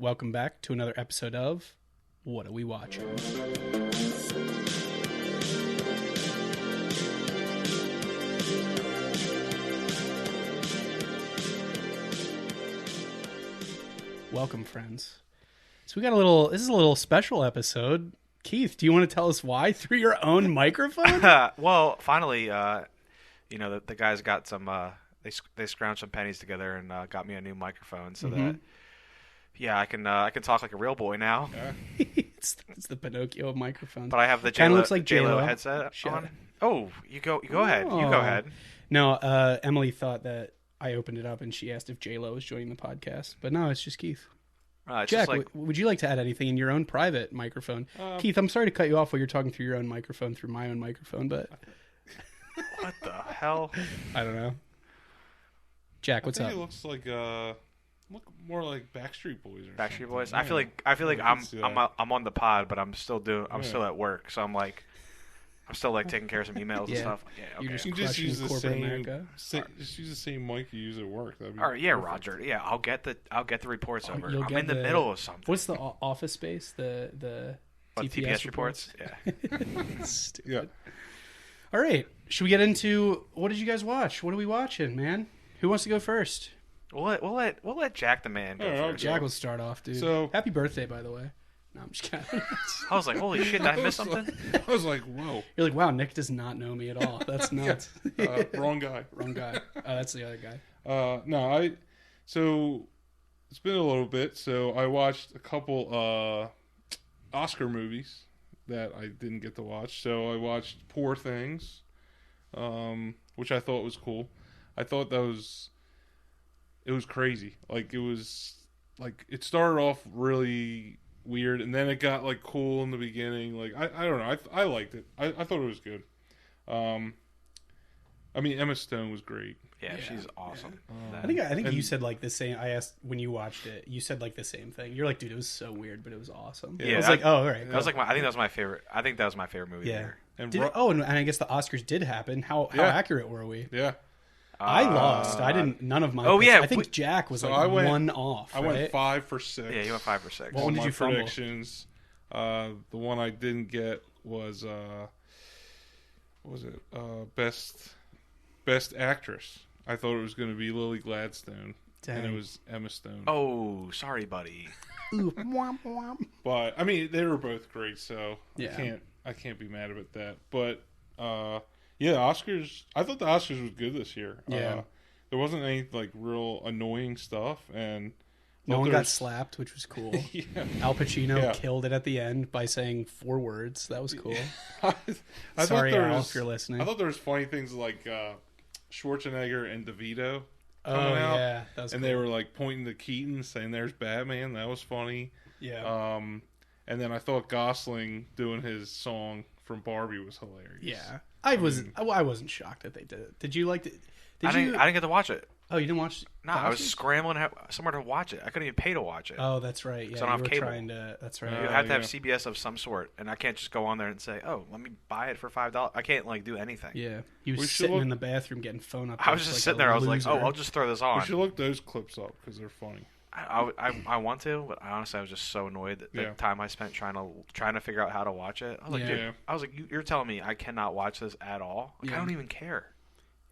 Welcome back to another episode of What Are We Watching? Welcome, friends. So we got this is a little special episode. Keith, do you want to tell us why through your own microphone? Well, finally, the guys got some, they scrounged some pennies together and got me a new microphone so that, I can talk like a real boy now. Yeah. it's the Pinocchio microphone. But I have the Kinda looks like J-Lo headset on. Oh, you go ahead. You go ahead. No, Emily thought that I opened it up and she asked if J-Lo was joining the podcast. But no, it's just Keith. Jack, would you like to add anything in your own private microphone? Keith, I'm sorry to cut you off while you're talking through your own microphone through my own microphone, but... What the hell? I don't know. Jack, what's up? It looks like look more like Backstreet Boys. Backstreet Boys. Yeah. I feel like I'm on the pod, but I'm still at work, so I'm still taking care of some emails and stuff. Yeah, okay. You just use the same. Just use the same mic you use at work. All right, yeah, perfect. Roger. Yeah, I'll get the reports over. I'm in the middle of something. What's the Office Space? The TPS reports? Yeah. Stupid. Yeah. All right, should we get into what did you guys watch? What are we watching, man? Who wants to go first? We'll let Jack the man go first. Jack will start off, dude. So happy birthday, by the way. No, I'm just kidding. I was like, holy shit, did I miss something? I was like, whoa. You're like, wow, Nick does not know me at all. That's nuts. Wrong guy. Wrong guy. Oh, that's the other guy. So it's been a little bit. So I watched a couple Oscar movies that I didn't get to watch. So I watched Poor Things, which I thought was cool. I thought it was crazy. It started off really weird, and then it got cool in the beginning. I don't know. I liked it. I thought it was good. Emma Stone was great. Yeah, she's awesome. I think you said the same. I asked when you watched it. You said the same thing. You're like, dude, it was so weird, but it was awesome. Yeah, I was like, oh, all right. That was I think that was my favorite. I think that was my favorite movie. Yeah. And I guess the Oscars did happen. How accurate were we? Yeah. I lost. I didn't. None of my. Oh picks. yeah, I think Jack was one off. I went 5 for 6. Yeah, you went 5 for 6. What one did you fumble? Predictions. The one I didn't get was what was it? Best actress. I thought it was going to be Lily Gladstone, and it was Emma Stone. Oh, sorry, buddy. Ooh, womp womp. But they were both great, so yeah. I can't be mad about that. But yeah, Oscars. I thought the Oscars was good this year. Yeah, there wasn't any real annoying stuff, and no one got slapped, which was cool. Yeah. Al Pacino killed it at the end by saying 4 words. That was cool. I Sorry, Al, if you're listening. I thought there was funny things like Schwarzenegger and DeVito coming out. Yeah, that was and cool. they were pointing to Keaton, saying "There's Batman." That was funny. Yeah. And then I thought Gosling doing his song from Barbie was hilarious. Yeah. I wasn't shocked that they did it. Did you like it? I didn't get to watch it. Oh, you didn't watch? No, I was scrambling to have somewhere to watch it. I couldn't even pay to watch it. Oh, that's right. Yeah, so I don't have cable. That's right. You have to have CBS of some sort, and I can't just go on there and say, "Oh, let me buy it for $5." I can't do anything. Yeah, he was sitting in the bathroom getting phone up. I was just sitting there. I was like, "Oh, I'll just throw this on." We should look those clips up because they're funny. I want to, but honestly, I was just so annoyed that the time I spent trying to figure out how to watch it. I was like, dude, you're telling me I cannot watch this at all? I don't even care.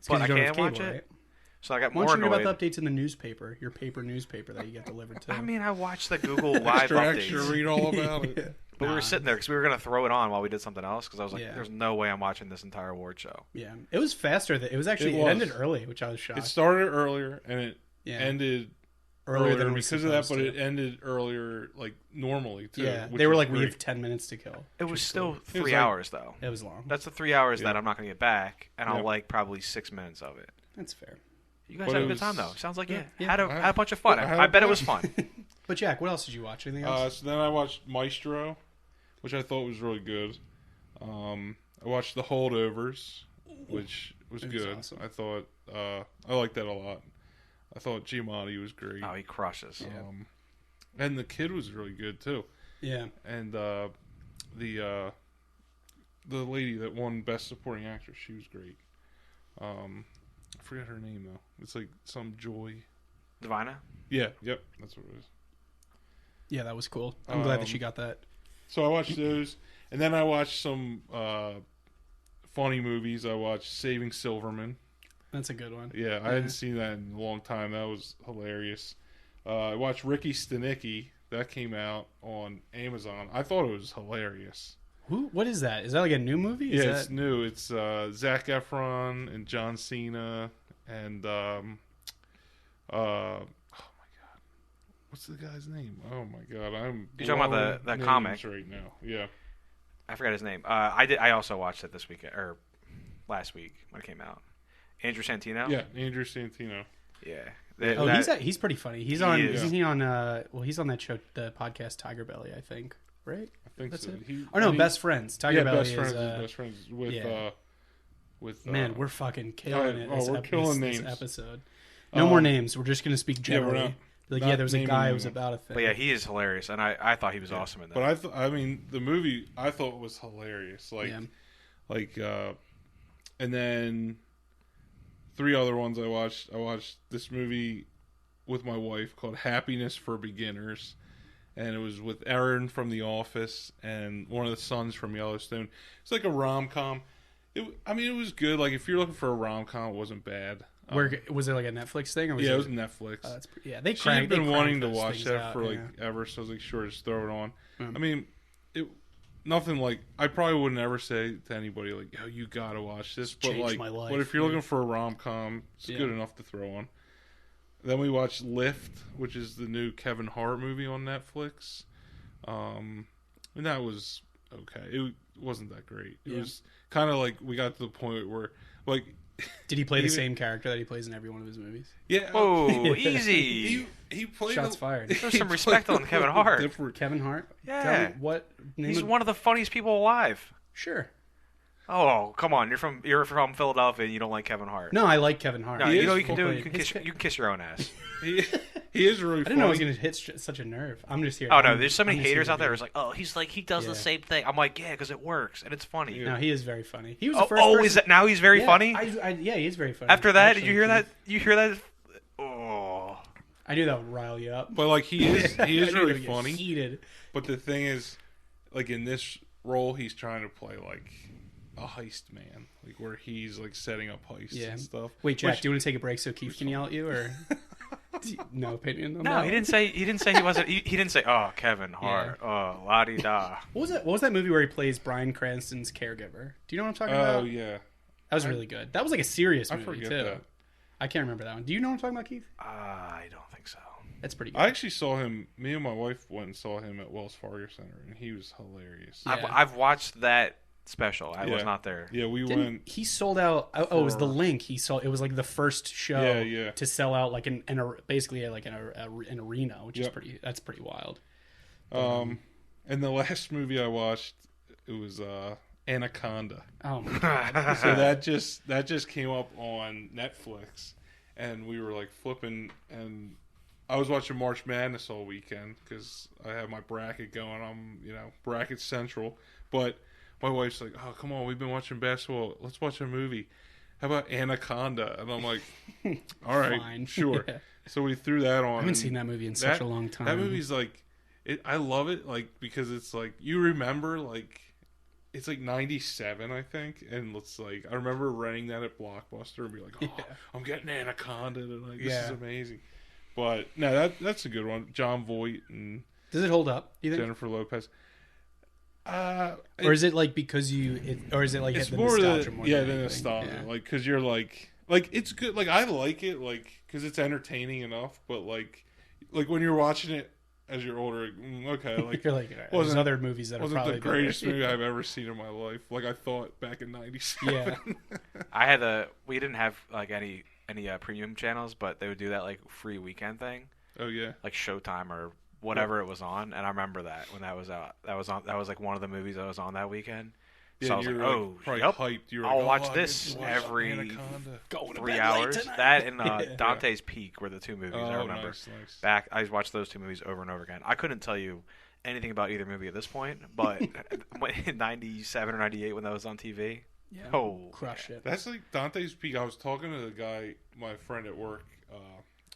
But I can watch it. Right? So I got more annoyed. Why don't you read about the updates in the newspaper, your paper newspaper that you get delivered to? I watched the Google Live updates. Extra, read all about it. Yeah. But we were sitting there because we were going to throw it on while we did something else because I was like, there's no way I'm watching this entire award show. Yeah. It was faster. It ended early, which I was shocked. It started earlier and it ended earlier than because of that, but it ended earlier normally too. Yeah. They were like, we have 10 minutes to kill. It was still 3 hours though. It was long. That's the 3 hours that I'm not going to get back, and I'll probably 6 minutes of it. That's fair. You guys had a good time though. Sounds like had a bunch of fun. I bet it was fun. But Jack, what else did you watch? Anything else? So then I watched Maestro, which I thought was really good. I watched The Holdovers, which was good. Awesome. I thought I liked that a lot. I thought Giamatti was great. Oh, he crushes. And the kid was really good too. Yeah. And the lady that won Best Supporting Actress, she was great. I forget her name though. It's some Joy. Divina? Yeah, yep, that's what it is. Yeah, that was cool. I'm glad that she got that. So I watched those, and then I watched some funny movies. I watched Saving Silverman. That's a good one. Yeah, I hadn't seen that in a long time. That was hilarious. I watched Ricky Stenicki. That came out on Amazon. I thought it was hilarious. What is that? Is that like a new movie? It's new. It's Zac Efron and John Cena and oh my god, what's the guy's name? Oh my god, You're talking about the comic right now? Yeah, I forgot his name. I also watched it this weekend or last week when it came out. Andrew Santino. Yeah, Andrew Santino. Yeah. He's pretty funny. He's on he's on that show, the podcast Tiger Belly, I think. Right? I think that's so. it. Best Friends. Tiger Belly Best Friends with man, we're fucking killing it. We're killing this names. Episode. No more names. We're just gonna speak generally. There was a guy who was about a thing. But yeah, he is hilarious, and I thought he was awesome in that. But I mean, the movie I thought was hilarious. And then 3 other ones I watched. I watched this movie with my wife called Happiness for Beginners, and it was with Aaron from The Office and one of the sons from Yellowstone. It's like a rom-com. It was good. Like, if you're looking for a rom-com, it wasn't bad. Was it like a Netflix thing? Or was it was Netflix. They She had been wanting to watch that for ever, so I was like, sure, just throw it on. I mean, nothing like, I probably wouldn't ever say to anybody like, oh, you gotta watch this, but like, my life. But if you're looking for a rom-com, it's good enough to throw on. Then we watched Lift, which is the new Kevin Hart movie on Netflix, and that was okay. It wasn't that great. It was kind of like, we got to the point where like, did he play the same character that he plays in every one of his movies? Yeah. Whoa, easy. He played. Shots fired. There's some respect on Kevin Hart. Kevin Hart? Yeah. What name? He's one of the funniest people alive. Sure. Oh, come on! You're from Philadelphia, and you don't like Kevin Hart. No, I like Kevin Hart. No, you know what you can do? You can kiss your own ass. He is really. I didn't know he was going to hit such a nerve. I'm just here. Oh no, there's so many haters out there. It's like, oh, he does the same thing. I'm like, yeah, because it works and it's funny. No, he is very funny. He was the first person. Is that now he's very funny? Yeah, he is very funny. After that, did you hear that? You hear that? Oh, I knew that would rile you up. But like, he is really funny. Heated. But the thing is, like, in this role, he's trying to play like a heist man, like where he's like setting up heists and stuff. Wait, Jack, do you want to take a break so Keith can yell at you, or no opinion on that? No, he didn't say he wasn't. He didn't say, oh, Kevin Hart, oh, la di da. What was that movie where he plays Bryan Cranston's caregiver? Do you know what I'm talking about? Oh yeah, that was really good. That was like a serious movie. I forget too. that. I can't remember that one. Do you know what I'm talking about, Keith? I don't think so. That's pretty good. I actually saw him. Me and my wife went and saw him at Wells Fargo Center, and he was hilarious. Yeah. I've watched that special. I was not there. Yeah, we went. He sold out. It was the link. He sold. It was like the first show to sell out like basically like an arena, which is that's pretty wild. And the last movie I watched, it was Anaconda. Oh my god! So that just came up on Netflix, and we were like flipping, and I was watching March Madness all weekend because I have my bracket going. I'm bracket central, but my wife's like, "Oh, come on, we've been watching basketball. Let's watch a movie. How about Anaconda?" And I'm like, "All right, fine. Sure." Yeah. So we threw that on. I haven't seen that movie in such a long time. That movie's like, I love it, like, because it's like, you remember, like, it's like 97, I think, and it's like, I remember renting that at Blockbuster and be like, oh, I'm getting Anaconda tonight. This is amazing. But no, that's a good one. John Voight and does it hold up? You think? Jennifer Lopez. Or is it like because or is it like it's the more nostalgia the nostalgia, like because you're like it's good, like I like it, like because it's entertaining enough, but like when you're watching it as you're older, okay, like you're like there's other movies that wasn't are the greatest movie I've ever seen in my life. Like I thought back in '97. Yeah, we didn't have like any premium channels, but they would do that like free weekend thing. Oh yeah, like Showtime or whatever it was on, and I remember that when that was out. That was like one of the movies that was on that weekend. Yeah, so I was like, oh, hyped. You're I'll like, watch this every Anaconda. 3 hours. That and Dante's Peak were the two movies I remember. Nice. I watched those two movies over and over again. I couldn't tell you anything about either movie at this point, but in '97 or '98 when that was on TV, crush it. That's like Dante's Peak. I was talking to the guy, my friend at work,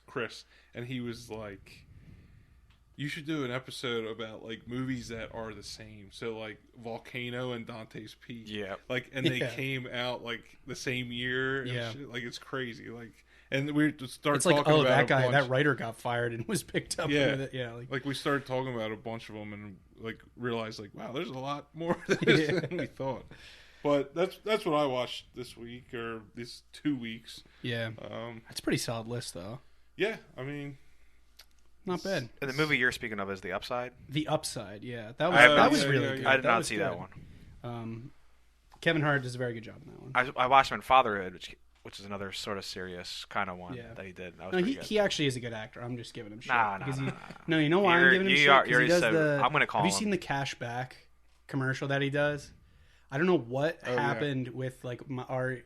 Chris, and he was like, You should do an episode about like movies that are the same. So like Volcano and Dante's Peak. Yeah. Like, and they came out like the same year. And shit. Like, it's crazy. Like, and we start it's talking like, oh, about that writer got fired and was picked up. Yeah. With it. Yeah. Like we started talking about a bunch of them and like realized like, wow, there's a lot more to this than we thought. But that's what I watched this week or these 2 weeks. Yeah. That's a pretty solid list though. Yeah. I mean, not bad. And the movie you're speaking of is The Upside? The Upside, yeah. That was really good. I did not see that one. Kevin Hart does a very good job in that one. I watched him in Fatherhood, which is another sort of serious kind of one that he did. That was he actually is a good actor. I'm just giving him shit. Nah. No, you know why I'm giving him shit? Because he does I'm going to call him. Have you seen the cash back commercial that he does? I don't know what happened with like our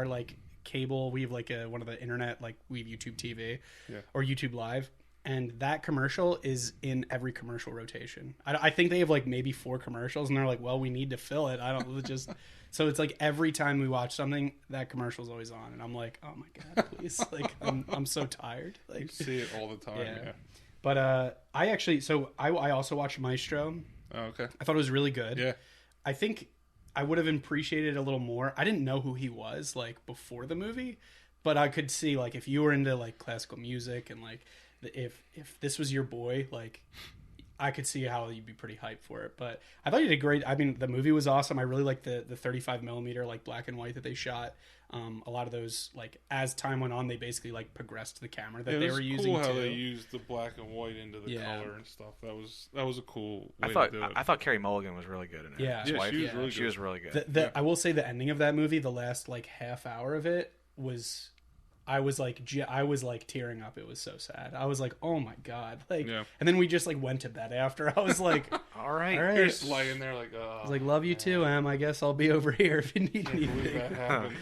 like cable. We have like one of the internet, like we have YouTube TV or YouTube Live. And that commercial is in every commercial rotation. I think they have like maybe 4 commercials, and they're like, "Well, we need to fill it." I don't just so it's like every time we watch something, that commercial's always on, and I'm like, "Oh my god, please!" Like I'm so tired. Like you see it all the time. Yeah. But I also watched Maestro. Oh, okay. I thought it was really good. Yeah. I think I would have appreciated it a little more. I didn't know who he was like before the movie, but I could see like if you were into like classical music and like. If this was your boy, like I could see how you'd be pretty hyped for it. But I thought you did great. I mean, the movie was awesome. I really liked the 35 millimeter like black and white that they shot. A lot of those, like as time went on, they basically like progressed the camera that they were using. Cool how they used the black and white into the color and stuff. That was a cool way to do it. I thought Carey Mulligan was really good in it. Yeah, she was really good. I will say the ending of that movie, the last like half hour of it was. I was like tearing up. It was so sad. I was like, oh my god, like, and then we just like went to bed after. I was like, all right, you're just laying there like, oh, I was like, love you too, Em. I guess I'll be over here if you need anything. That happened.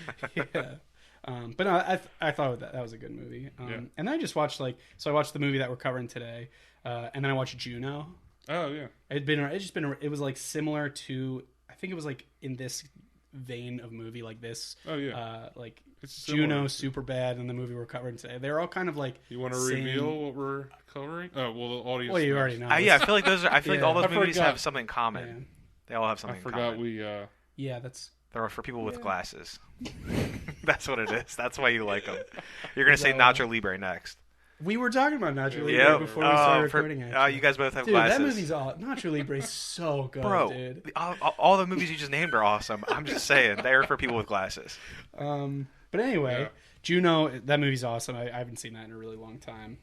But no, I thought that was a good movie. And then I just watched I watched the movie that we're covering today, and then I watched Juno. Oh yeah, it was like similar to, I think it was like in this vein of movie like this. Oh yeah, like. Juno, Superbad, and the movie we're covering today. They're all kind of like. You want to reveal what we're covering? Oh well, the audience. Well, you already know. I feel like like all those movies have something in common. Yeah. They all have something. I forgot in common. Yeah, that's. They're for people with glasses. That's what it is. That's why you like them. You're gonna say Nacho Libre next. We were talking about Nacho Libre before we started recording. You guys both have dude, glasses. That movie's Nacho Libre is so good, bro. Dude. All the movies you just named are awesome. I'm just saying they're for people with glasses. But anyway, Juno, that movie's awesome. I haven't seen that in a really long time.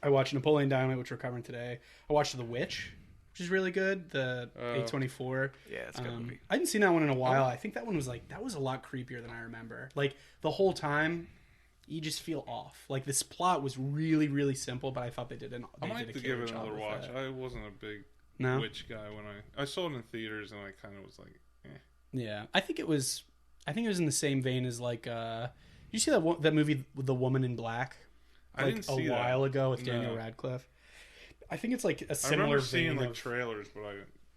I watched Napoleon Dynamite, which we're covering today. I watched The Witch, which is really good. The A24. Yeah, it's a good movie. I hadn't seen that one in a while. I think that one was a lot creepier than I remember. Like the whole time, you just feel off. Like this plot was really, really simple, but I thought they did I might have to give it another watch. That. I wasn't a big witch guy when I saw it in theaters, and I kind of was like, eh. Yeah, I think it was in the same vein as like. Did you see that movie, The Woman in Black? Like I didn't see a while ago with Daniel Radcliffe. I think it's like a similar. I remember vein seeing trailers, but I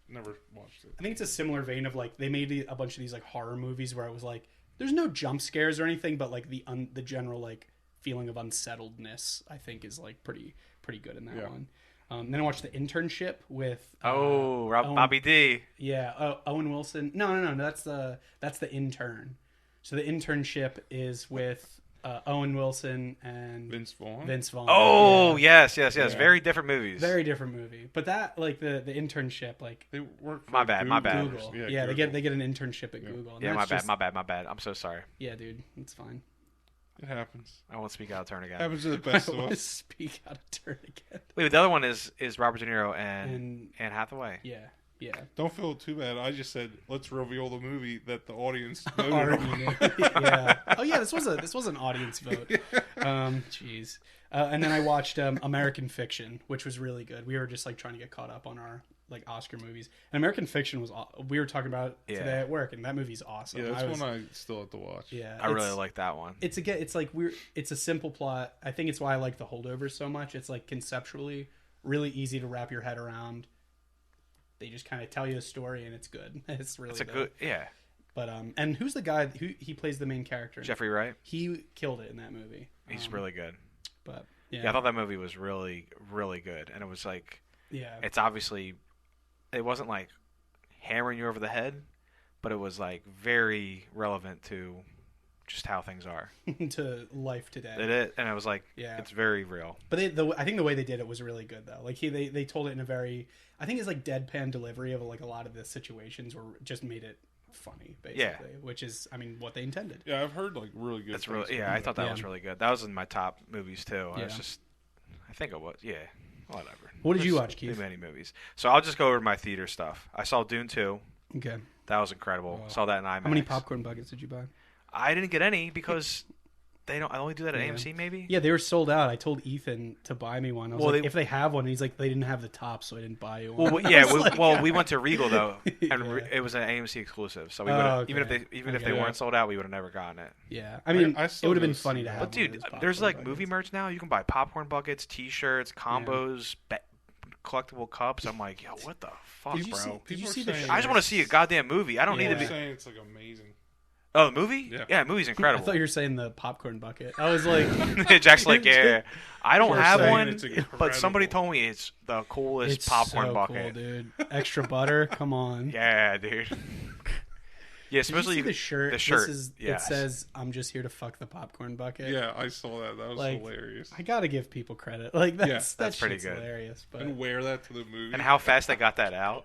never watched it. I think it's a similar vein of like they made a bunch of these like horror movies where it was like there's no jump scares or anything, but like the general like feeling of unsettledness I think is like pretty good in that one. Then I watched The Internship with Bobby D. Yeah, Owen Wilson. No, that's The Intern. So The Internship is with Owen Wilson and Vince Vaughn. Oh yes. Very different movies. Very different movie. But that like the Internship like they work. My bad. Google. Yeah, Google. They get an internship at Google. Yeah, my bad. I'm so sorry. Yeah, dude, it's fine. It happens. I won't speak out of turn again. It happens to the best of us. Speak out of turn again. Wait, the other one is Robert De Niro and Anne Hathaway. Yeah. Don't feel too bad. I just said let's reveal the movie that the audience voted on. Yeah. Oh yeah, this was an audience vote. Jeez. And then I watched American Fiction, which was really good. We were just like trying to get caught up on our like Oscar movies. And American Fiction was we were talking about it today at work, and that movie's awesome. Yeah, that's one I still have to watch. Yeah, I really like that one. It's a simple plot. I think it's why I like The Holdovers so much. It's like conceptually really easy to wrap your head around. They just kind of tell you a story, and it's good. It's good. Yeah. But and who's the guy who he plays the main character? Jeffrey Wright. He killed it in that movie. He's really good. But Yeah, I thought that movie was really, really good, and it was like, it's obviously, it wasn't like hammering you over the head, but it was like very relevant to just how things are to life today. And I was like, it's very real. But I think the way they did it was really good though. Like they told it in a very, I think it's like deadpan delivery of like a lot of the situations were just made it funny basically, which is what they intended. Yeah, I've heard like really good. That's really I thought that was really good. That was in my top movies too. I think it was whatever. What did you watch, Keith? Too many movies. So I'll just go over my theater stuff. I saw Dune 2. Okay, that was incredible. Saw that in IMAX. How many popcorn buckets did you buy? I didn't get any because they don't. I only do that at AMC, maybe. Yeah, they were sold out. I told Ethan to buy me one. I was like, if they have one, he's like, they didn't have the top, so I didn't buy you one. We went to Regal though, and it was an AMC exclusive. So we even if they weren't sold out, we would have never gotten it. Yeah, I mean, it would have been funny to have. But dude, there's like movie merch now. You can buy popcorn buckets, T-shirts, combos. Collectible cups. I'm like, yo, what the fuck, bro? Did you see I just want to see a goddamn movie. I don't need to be saying it's like amazing. Oh, the movie? Yeah, the movie's incredible. I thought you were saying the popcorn bucket. I was like... Jack's like, I don't have one, but somebody told me it's the coolest popcorn bucket. Cool, dude. Extra butter? Come on. Yeah, dude. Yeah, especially the shirt. It says, "I'm just here to fuck the popcorn bucket." Yeah, I saw that. That was hilarious. I gotta give people credit. Like that's pretty good. Hilarious. But... And wear that to the movie. And how fast they got that out.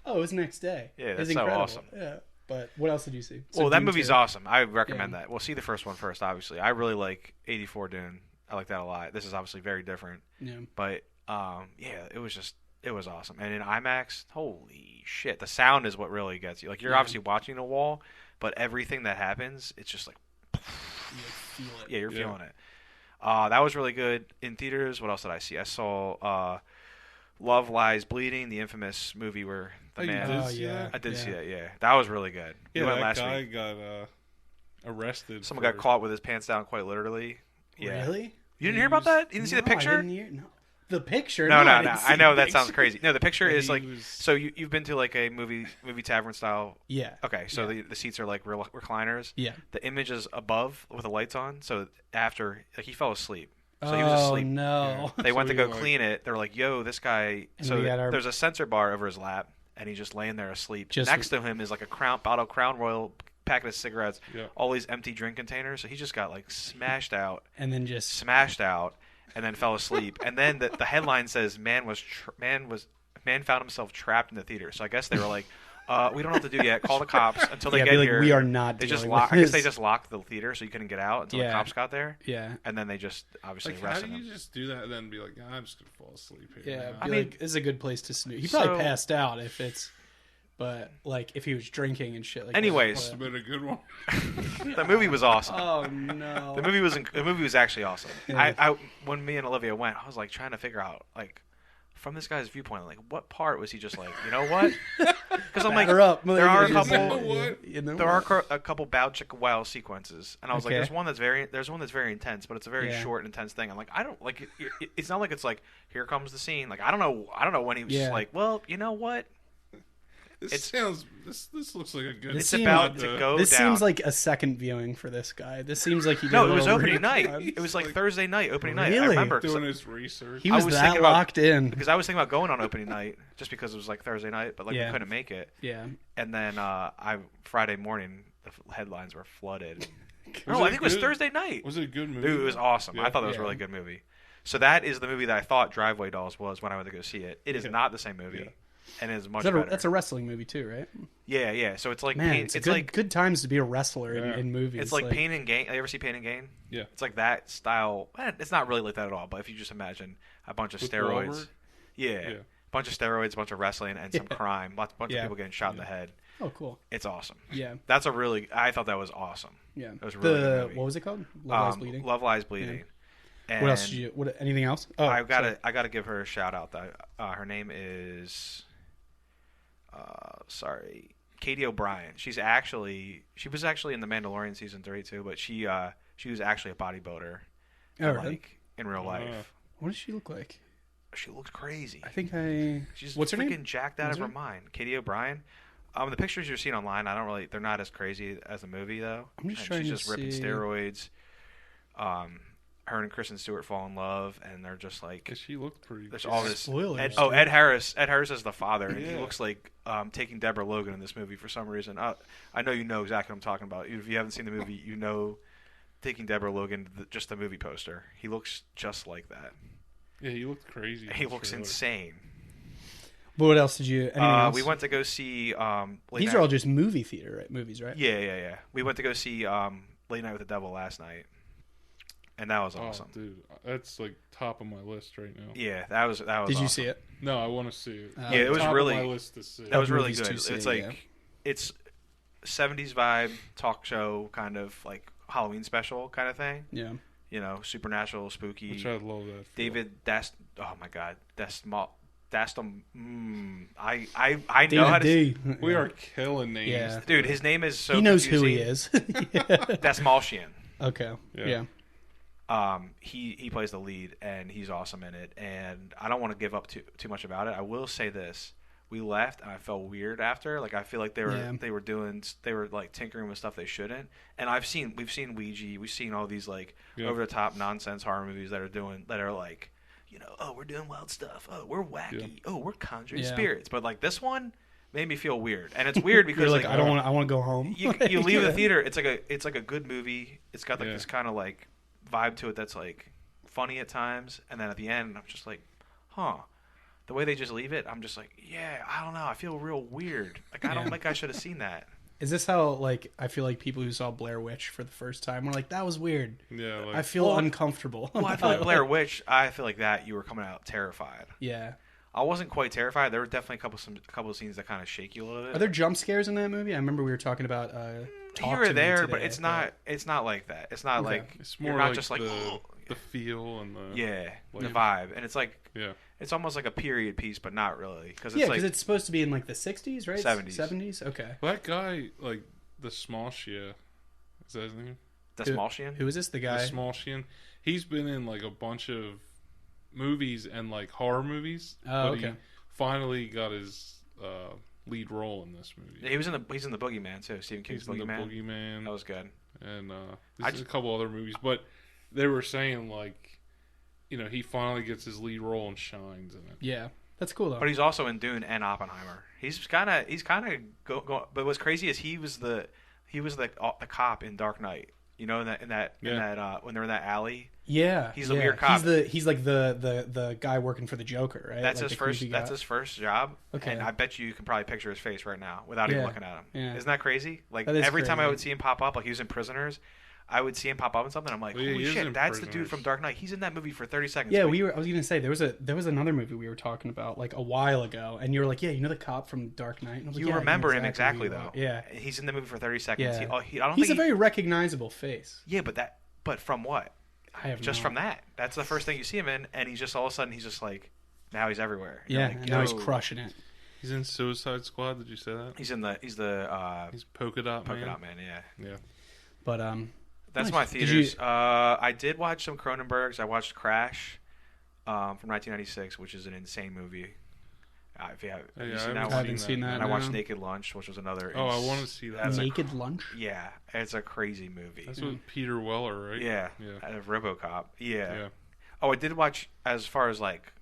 Oh, it was next day. Yeah, that's so awesome. Yeah. But what else did you see? Well, that movie's awesome. I recommend that. Well, see the first one first, obviously. I really like 84 Dune. I like that a lot. This is obviously very different. Yeah. But, it was awesome. And in IMAX, holy shit. The sound is what really gets you. Like, you're obviously watching a wall, but everything that happens, it's just like... You feel it. Yeah, you're feeling it. That was really good. In theaters, what else did I see? I saw Love, Lies, Bleeding, the infamous movie where the man... I did see that, yeah. That was really good. Yeah, that guy got arrested. Someone got caught with his pants down quite literally. Yeah. Really? You didn't hear about that? You didn't see the picture? I didn't hear... No. The picture? No. I know that sounds crazy. No, the picture is like... So you've been to like a movie tavern style? Yeah. Okay, so the seats are like recliners. Yeah. The image is above with the lights on. So after... Like he fell asleep. So he was asleep. Oh, no. They went to go clean it. They were like, yo, this guy... So there's a sensor bar over his lap, and he's just laying there asleep. Next to him is like a bottle of Crown Royal, packet of cigarettes, all these empty drink containers. So he just got like smashed out. And then just... Smashed out, and then fell asleep. And then the headline says, man found himself trapped in the theater. So I guess they were like... we don't know what to do yet. Call the cops until they get here. We are not. They just lock. I guess they just locked the theater so you couldn't get out until the cops got there. Yeah. And then they just obviously arrested him. How do you just do that and then be like, I'm just gonna fall asleep here? Yeah. I mean, this is a good place to snooze. He probably passed out if it's, but like if he was drinking and shit. Like anyways, must have been a good one. The movie was awesome. Oh no. The movie was actually awesome. Yeah. I when me and Olivia went, I was like trying to figure out like. From this guy's viewpoint, like what part was he just like, you know what? Because I'm like, there are a couple bow chicka wow sequences, and I was like, there's one that's very intense, but it's a very short and intense thing. I'm like, I don't like it. It's not like it's like here comes the scene. Like I don't know when he was just like, well, you know what? This looks like a good. It's about to go. This down. Seems like a second viewing for this guy. This seems like he. No, it was opening night. It was like Thursday night, opening night. I remember doing his research. He was that locked in because I was thinking about going on opening night just because it was like Thursday night, but like we couldn't make it. Yeah. And then Friday morning the headlines were flooded. I think it was Thursday night. Was it a good movie? Dude, it was awesome. Yeah. I thought it was a really good movie. So that is the movie that I thought Driveway Dolls was when I went to go see it. It is not the same movie. Yeah. And it's much better. That's a wrestling movie too, right? Yeah. So it's like it's like good times to be a wrestler in movies. It's like Pain and Gain. You ever see Pain and Gain? Yeah. It's like that style. It's not really like that at all. But if you just imagine a bunch of steroids, a bunch of steroids, a bunch of wrestling, and some crime, bunch of people getting shot in the head. Oh, cool. It's awesome. Yeah. I thought that was awesome. Yeah. It was really good movie. What was it called? Love Lies Bleeding. Love Lies Bleeding. Yeah. And what else did you? Anything else? Oh, I gotta give her a shout out. Her name is. Katie O'Brien. She was actually in The Mandalorian season 3 too, but she was actually a bodybuilder. In real life. What does she look like? She looks crazy. She's what's her name? Jacked out of her mind. Katie O'Brien. The pictures you're seeing online, they're not as crazy as the movie though. I'm just trying to see. She's just ripping steroids. her and Kristen Stewart fall in love, and they're just like. Cause she looked pretty. There's all this. Spoilers. Ed Harris. Ed Harris is the father, and he looks like Taking Deborah Logan in this movie for some reason. I know you know exactly what I'm talking about. If you haven't seen the movie, you know Taking Deborah Logan, just the movie poster. He looks just like that. Yeah, he looked crazy. He looks insane. But what else did you? Anything else? We went to go see. These are all just movie theater movies, right? Yeah. We went to go see Late Night with the Devil last night, and that was awesome. Dude, that's like top of my list right now. Yeah, that was. Did awesome. you see it? No, I want to see it. Yeah, it was top really. Of my list to see. That was really good. See, it's like it's 70s vibe talk show kind of like Halloween special kind of thing. Yeah. You know, supernatural, spooky. Which I love that. David oh my God, I know how to. We are killing names. Yeah. Dude, his name is so. He knows confusing. who he is. Dasmalchian. Okay. Yeah. He plays the lead, and he's awesome in it. And I don't want to give up too much about it. I will say this: we left, and I felt weird after. Like I feel like they were like tinkering with stuff they shouldn't. And we've seen Ouija, we've seen all these like over the top nonsense horror movies that are like, you know, oh, we're doing wild stuff. Oh, we're wacky. Oh, we're conjuring spirits. But like this one made me feel weird, and it's weird because like I want to go home. You leave the theater. It's like a good movie. It's got like this kind of like vibe to it that's like funny at times, and then at the end I'm just like, the way they just leave it, I'm just like, I don't know, I feel real weird. Like I don't think I should have seen that. Is this how like I feel like people who saw Blair Witch for the first time were like, that was weird? Yeah, like, I feel uncomfortable. Well, I feel like Blair Witch. I feel like that you were coming out terrified. Yeah. I wasn't quite terrified. There were definitely a couple of scenes that kind of shake you a little bit. Are there jump scares in that movie? I remember we were talking about here or there, but it's not. It's not like that. It's not like it's more you're not like just like the feel and the the vibe, and it's like it's almost like a period piece, but not really because it's supposed to be in like the 60s, right? 70s. Okay. Well, that guy, like the Smalshia, is that his name? Dasmalchian? Who is this? The guy? The Smalshian. He's been in like a bunch of movies and like horror movies. Oh, but okay. He finally got his lead role in this movie. Yeah, he's in the Boogeyman too. Stephen King's Boogeyman. That was good. And there's a couple other movies, but they were saying like, you know, he finally gets his lead role and shines in it. Yeah, that's cool though. But he's also in Dune and Oppenheimer. He's kind of go. But what's crazy is he was the cop in Dark Knight. You know, in that when they're in that alley. Yeah, he's the weird cop. He's like the guy working for the Joker, right? That's like his first. That's his first job. Okay, and I bet you can probably picture his face right now without even looking at him. Yeah. Isn't that crazy? Like every time I would see him pop up, like he was in Prisoners, I would see him pop up in something. I'm like, holy shit, that's the dude from Dark Knight. He's in that movie for 30 seconds. Yeah, I was gonna say there was another movie we were talking about like a while ago, and you were like, yeah, you know the cop from Dark Knight. And I was like, remember him exactly though. Yeah, he's in the movie for 30 seconds. Yeah. He's a very recognizable face. Yeah, but from what? I have just from that. That's the first thing you see him in, and he's just all of a sudden he's just like, now he's everywhere. Yeah, like, and now he's crushing it. He's in Suicide Squad. Did you say that? He's Polka Dot Man. Yeah. But that's my theaters. I did watch some Cronenbergs. I watched Crash from 1996, which is an insane movie. If you haven't seen that. And I watched Naked Lunch, which was another. I want to see that. Naked Lunch. Yeah, it's a crazy movie. That's with Peter Weller, right? Yeah. RoboCop. Yeah. Oh, I did watch, as far as like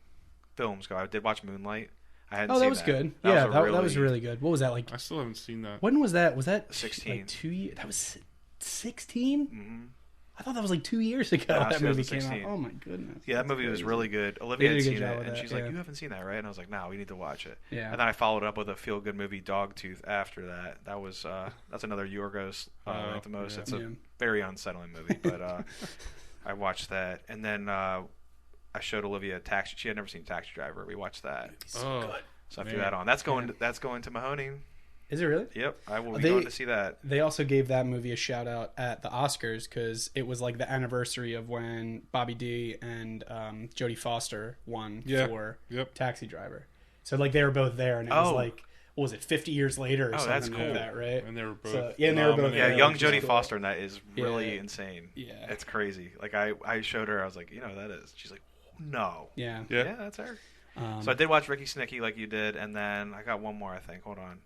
films go, I did watch Moonlight. I hadn't seen that was good. That was really good. What was that like? I still haven't seen that. When was that? Was that 16? Like 2 years? That was 16. Mm-hmm. I thought that was like 2 years ago. That movie came out. Oh my goodness. Yeah, that movie was really good. Olivia had seen it, and she's like, "You haven't seen that, right?" And I was like, "No, we need to watch it." Yeah. And then I followed up with a feel-good movie, Dogtooth. After that, that was that's another Yorgos at the most. It's a very unsettling movie, but I watched that, and then I showed Olivia Taxi. She had never seen Taxi Driver. We watched that. So good. So I threw that on. That's going to Mahoning. Is it really? Yep, I will be going to see that. They also gave that movie a shout out at the Oscars because it was like the anniversary of when Bobby D and Jodie Foster won for Taxi Driver. So like they were both there, and it was like, what was it, 50 years later or something that's cool. like that, right? And they were both. Young Jodie Foster, and that is really insane. Yeah, it's crazy. Like I showed her, I was like, that is. She's like, no. Yeah, that's her. So I did watch Ricky Snicky like you did, and then I got one more. I think. Hold on.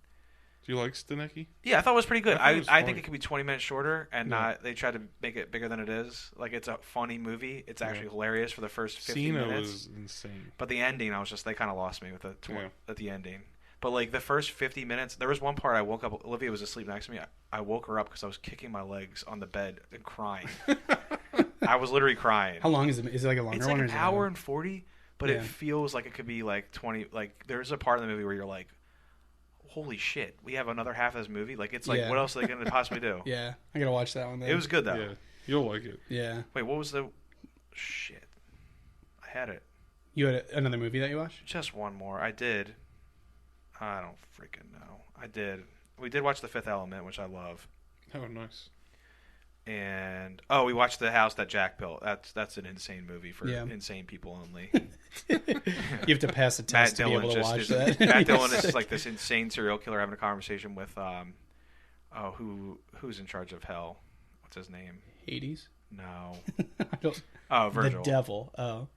Do you like Stanicky? Yeah, I thought it was pretty good. I think it could be 20 minutes shorter, and they tried to make it bigger than it is. Like, it's a funny movie. It's actually hilarious for the first 15 minutes. Cena was insane. But the ending, they kind of lost me with at the ending. But, like, the first 50 minutes, there was one part I woke up, Olivia was asleep next to me. I woke her up because I was kicking my legs on the bed and crying. I was literally crying. How long is it? Is it like a longer one? It's like an hour and 40, but it feels like it could be, like, 20. Like, there's a part of the movie where you're like, holy shit, we have another half of this movie? Like, it's like, what else are they going to possibly do? Yeah, I got to watch that one then. It was good, though. Yeah, you'll like it. Yeah. Wait, what was the... Shit. I had it. You had another movie that you watched? Just one more. I did. I don't freaking know. I did. We did watch The Fifth Element, which I love. Oh, nice. And we watched The House That Jack Built. That's an insane movie for insane people only. You have to pass a test to be able to watch that. Matt Dillon is just like this insane serial killer having a conversation with who's in charge of hell? What's his name? Hades? No. I don't... Virgil. The devil. Oh.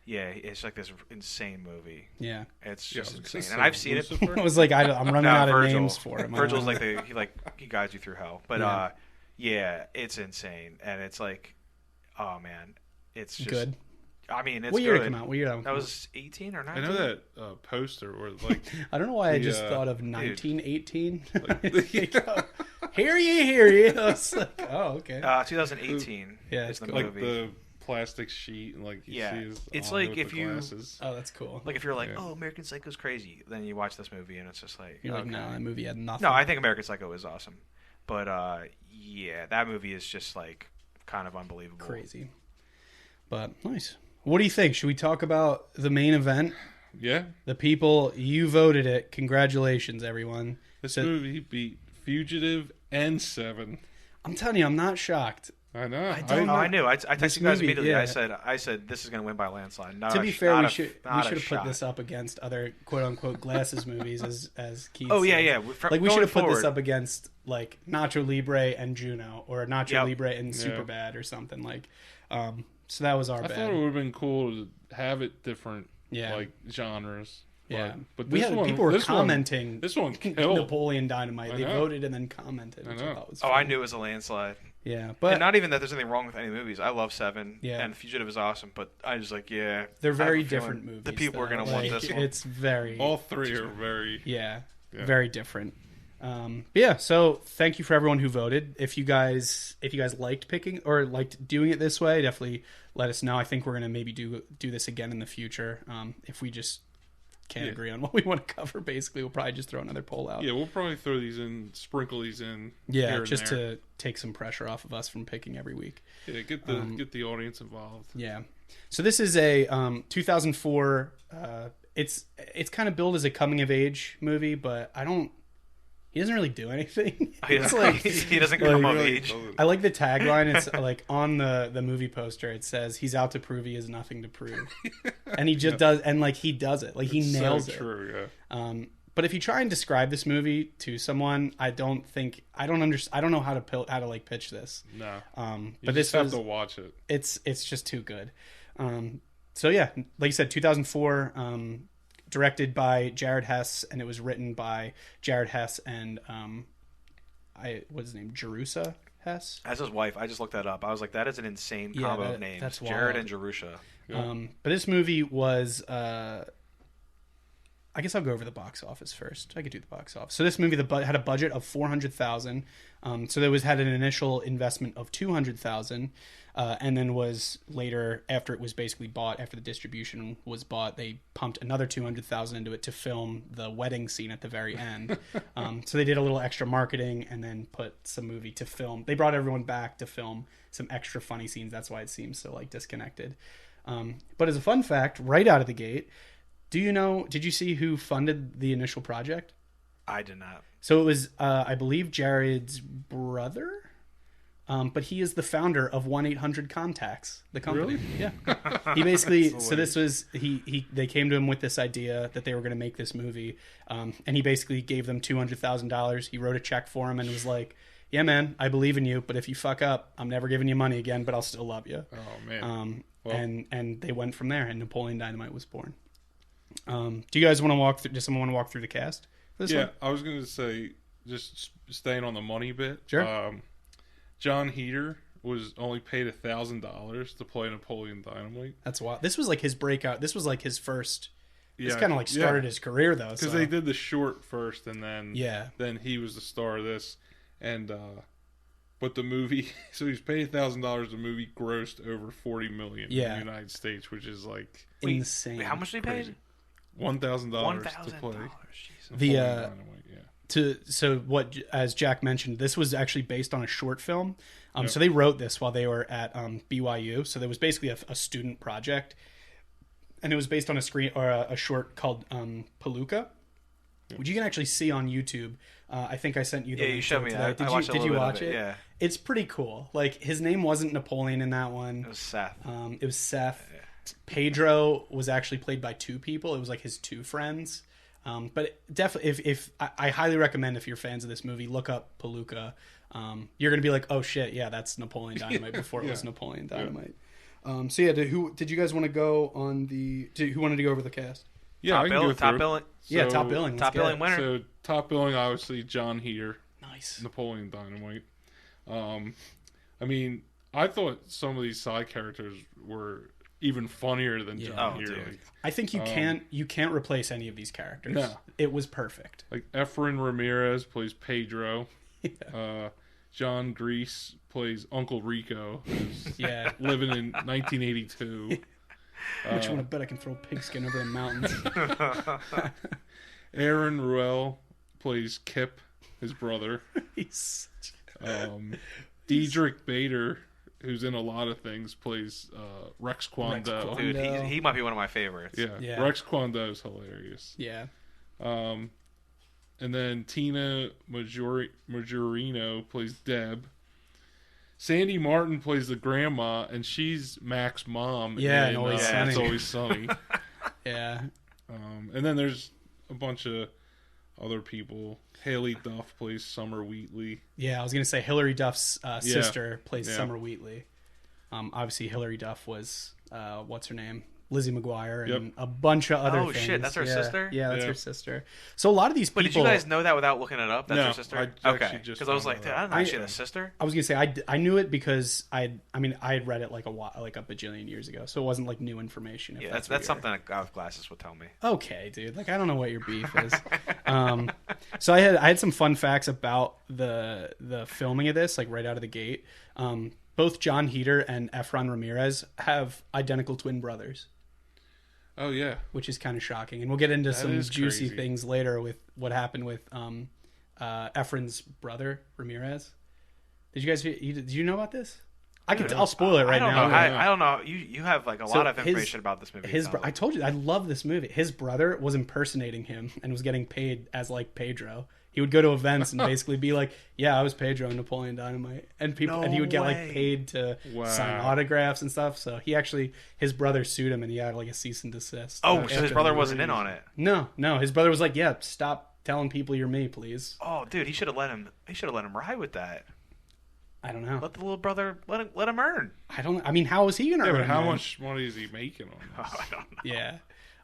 Yeah, it's like this insane movie. Yeah, it's just insane, and I've seen it. I was like, I'm running out of names for him. Virgil's like he guides you through hell, but yeah, it's insane, and it's like, oh man, it's just good. I mean, it's what year good. Did it come out? What year? That was 18 or 19. I know that poster where like I don't know why I just thought of 1918. Hear ye. I was like, oh okay. 2018. Yeah, it's the cool. movie. Like the plastic sheet and like you see his it's like if you glasses. Oh, that's cool. Like if you're like, oh, American Psycho's crazy, then you watch this movie and it's just like you're like, no, that movie had nothing. No, I think American Psycho is awesome, but yeah, that movie is just like kind of unbelievable, crazy. But nice. What do you think? Should we talk about the main event? Yeah, the people, you voted it. Congratulations, everyone. This movie beat Fugitive and Seven. I'm telling you, I'm not shocked. I know. I knew. I texted you guys immediately. Yeah. I said this is going to win by a landslide. To be fair, we should have put this up against other quote unquote glasses movies as Keith. Oh said. yeah. Like we should have put this up against like Nacho Libre and Juno, or Nacho Libre and Superbad or something like. So that was our bad. I thought it would have been cool to have it different, like genres. Yeah, but people were commenting. This one killed. Napoleon Dynamite. They voted and then commented. Which I thought was funny. I knew it was a landslide. Yeah, but and not even that there's anything wrong with any movies. I love Seven, and Fugitive is awesome, but I just like they're very different movies. The people are gonna want this one. It's very all three are very very different. So thank you for everyone who voted. If you guys liked picking or liked doing it this way, definitely let us know. I think we're gonna maybe do this again in the future. If we just can't agree on what we want to cover, basically we'll probably just throw another poll out. Yeah, we'll probably throw these in, sprinkle these in. Yeah, just to take some pressure off of us from picking every week. Yeah, get the audience involved. Yeah. So this is a 2004. It's kind of billed as a coming of age movie, but he doesn't really do anything. He doesn't come of age. I like the tagline. It's like on the movie poster. It says he's out to prove he has nothing to prove, and he just does. And like he does it. Like he nails it. True. Yeah. But if you try and describe this movie to someone, I don't know how to like pitch this. No. But this have to watch it. It's just too good. So yeah, like you said, 2004. Directed by Jared Hess, and it was written by Jared Hess and what's his name? Jerusha Hess. That's his wife. I just looked that up. I was like, that is an insane combo of names. That's Jared and Jerusha. Yeah. But this movie was I guess I'll go over the box office first. I could do the box office. So this movie had a budget of $400,000. So there had an initial investment of $200,000. And then was later, after it was basically bought, after the distribution was bought, they pumped another $200,000 into it to film the wedding scene at the very end. So they did a little extra marketing and then put some movie to film. They brought everyone back to film some extra funny scenes. That's why it seems so like disconnected. But as a fun fact, right out of the gate, did you see who funded the initial project? I did not. So it was, I believe, Jared's brother. But he is the founder of 1-800-CONTACTS, the company. Really? Yeah. He basically, so this was, they came to him with this idea that they were going to make this movie. And he basically gave them $200,000. He wrote a check for him and was like, yeah, man, I believe in you, but if you fuck up, I'm never giving you money again, but I'll still love you. Oh, man. And they went from there, and Napoleon Dynamite was born. Do you guys want to does someone want to walk through the cast? Yeah, I was going to say, just staying on the money bit. Sure. John Heder was only paid $1,000 to play Napoleon Dynamite. That's wild. This was like his breakout. This was like his first. This kind of like started his career though. Because they did the short first, and then he was the star of this, and but the movie. So he's paid $1,000. The movie grossed over $40 million in the United States, which is like insane. Wait, how much did he pay? $1,000 to play. So what, as Jack mentioned, this was actually based on a short film. So they wrote this while they were at BYU. So there was basically a student project, and it was based on a short called Palooka, which you can actually see on YouTube. I think I sent you the link. You showed me that. Did you watch it? Yeah. It's pretty cool. Like, his name wasn't Napoleon in that one. It was Seth. It was Seth. Yeah. Pedro was actually played by two people. It was like his two friends. But definitely, if I highly recommend, if you're fans of this movie, look up Palooka. You're gonna be like, oh shit, yeah, that's Napoleon Dynamite before it was Napoleon Dynamite. So yeah, who did you guys want to go on the? Who wanted to go over the cast? Yeah, I can go through. Top billing. So, top billing. Top billing winner. So top billing, obviously John Heder. Nice. Napoleon Dynamite. I mean, I thought some of these side characters were even funnier than John Heder. Like, I think you can't replace any of these characters. No. It was perfect. Like Efren Ramirez plays Pedro. John Grease plays Uncle Rico, who's living in 1982. Which one? I bet I can throw pigskin over the mountains. Aaron Ruel plays Kip, his brother. Diedrich Bader, who's in a lot of things, plays Rex Kwon-Do. Dude, he might be one of my favorites. Yeah. Rex Kwon-Do is hilarious. Yeah. And then Tina Majorino plays Deb. Sandy Martin plays the grandma, and she's Mac's mom. Yeah, Always Sunny. It's Always Sunny. Yeah. And then there's a bunch of other people. Haley Duff plays Summer Wheatley. Yeah, I was going to say Hilary Duff's sister plays Summer Wheatley. Obviously, Hilary Duff was, what's her name? Lizzie McGuire and a bunch of other things. Oh, shit, that's her sister? Yeah, that's her sister. So a lot of these people... But did you guys know that without looking it up? That's her sister? Okay, because I was like, I didn't know she had a sister. I was going to say, I knew it because I had read it like a bajillion years ago, so it wasn't like new information. Yeah, that's something a guy with glasses would tell me. Okay, dude. Like, I don't know what your beef is. So I had some fun facts about the filming of this, like right out of the gate. Both John Heder and Efren Ramirez have identical twin brothers. Oh, yeah. Which is kind of shocking. And we'll get into some juicy things later with what happened with Efren's brother, Ramirez. Did you know about this? I'll spoil it right now. I don't know. You have like a lot of information about this movie. I told you, I love this movie. His brother was impersonating him and was getting paid as like Pedro. He would go to events and basically be like, "Yeah, I was Pedro in Napoleon Dynamite," and he would get like paid to sign autographs and stuff. So his brother sued him, and he had like a cease and desist. Oh, so his brother wasn't in on it? No, his brother was like, "Yeah, stop telling people you're me, please." Oh, dude, he should have let him. He should have let him ride with that. I don't know. Let the little brother let him earn. I mean, how is he gonna earn? But how much money is he making on this? Oh, I don't know. Yeah.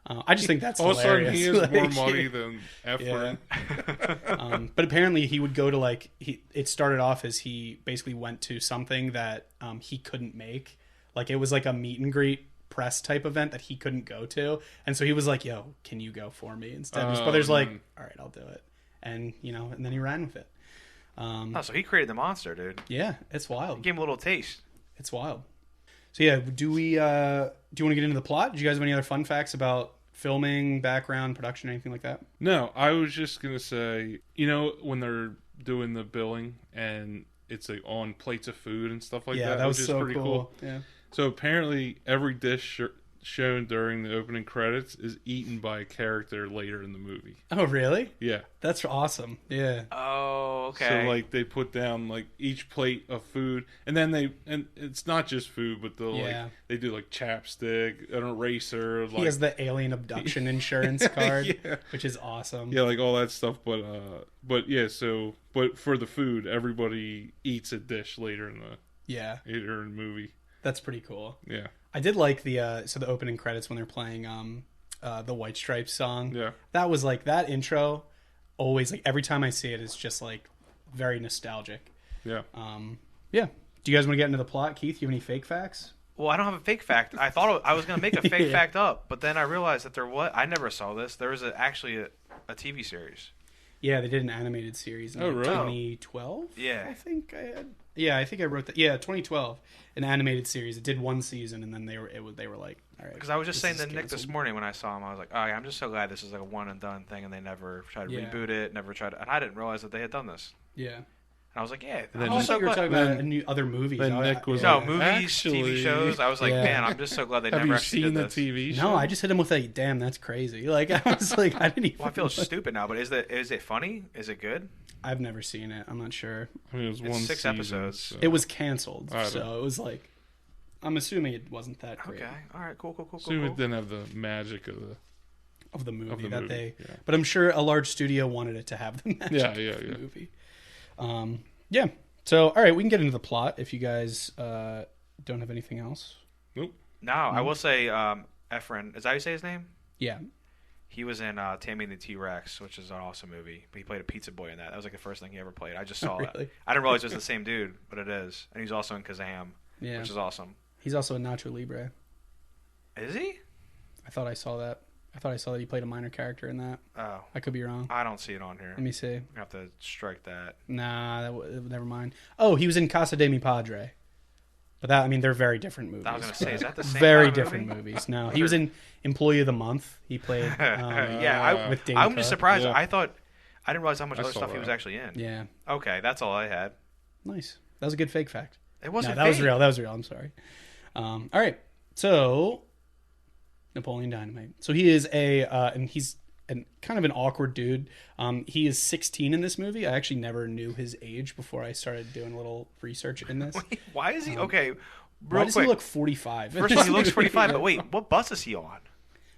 I just think that's hilarious. All of a sudden, he has more money than Efren. Yeah. But apparently, he would go to it started off as he basically went to something that he couldn't make. Like, it was like a meet and greet press type event that he couldn't go to, and so he was like, "Yo, can you go for me instead?" His brother's like, "All right, I'll do it," and and then he ran with it. So he created the monster, dude. Yeah, it's wild. He gave him a little taste. It's wild. So yeah, do you want to get into the plot? Do you guys have any other fun facts about filming, background, production, anything like that? No, I was just gonna say, when they're doing the billing and it's like on plates of food and stuff like that. Yeah, that was which so is pretty cool. Yeah. So apparently, every dish shown during the opening credits is eaten by a character later in the movie. Oh, really? Yeah. That's awesome. Yeah. Oh, okay. So they put down each plate of food, and then and it's not just food, but they do chapstick, an eraser. He has the alien abduction insurance card, which is awesome. Yeah, all that stuff. But for the food, everybody eats a dish later in the movie. That's pretty cool. Yeah. I did like the opening credits when they're playing the White Stripes song. Yeah. That was that intro. always like every time I see it, it's just like very nostalgic. Yeah. Yeah. Do you guys want to get into the plot, Keith? You have any fake facts? Well, I don't have a fake fact. I thought I was going to make a fake fact up, but then I realized that I never saw this. There was actually a TV series. Yeah, they did an animated series in 2012. Yeah. I think I wrote that. Yeah, 2012, an animated series. It did one season, and then they were like, all right. Because I was just saying to Nick this morning when I saw him, I was like, oh, yeah, I'm just so glad this is like a one and done thing, and they never tried to reboot it, and I didn't realize that they had done this. Yeah. And I was like, yeah. I thought you were talking about other movies. Then Nick was movies, TV shows. I was like, man, I'm just so glad they never actually did this. Have you seen the TV show? No, I just hit him with a, damn, that's crazy. Like, I was like, I didn't even... Well, I feel stupid now, but is it funny? Is it good? I've never seen it. I'm not sure. I mean, it was 6 season, episodes. So. It was canceled, so it was like... I'm assuming it wasn't that great. Okay, all right, cool. Assuming it didn't have the magic of the movie But I'm sure a large studio wanted it to have the magic of the movie. Yeah. So, all right, we can get into the plot if you guys don't have anything else. Nope. No, I will say Efren. Is that how you say his name? Yeah. He was in Tammy and the T-Rex, which is an awesome movie. But he played a pizza boy in that. That was like the first thing he ever played. I just saw it. I didn't realize it was the same dude, but it is. And he's also in Kazam, which is awesome. He's also in Nacho Libre. Is he? I thought I saw that. He played a minor character in that. Oh. I could be wrong. I don't see it on here. Let me see. I have to strike that. Nah, never mind. Oh, he was in Casa de Mi Padre. But that, I mean, they're very different movies. I was going to say, is that the same very kind of different movies. No, he was in Employee of the Month. He played with Dane I'm Cook. just surprised. Yeah. I didn't realize how much other stuff he was actually in. Yeah. Okay, that's all I had. Nice. That was a good fake fact. It wasn't that fake. was real. That was real. I'm sorry. All right. So, Napoleon Dynamite. So he is and he's kind of an awkward dude. He is 16 in this movie. I actually never knew his age before I started doing a little research in this. Wait, why is he okay? Why does he look 45? First of all, he looks 45. But wait, what bus is he on?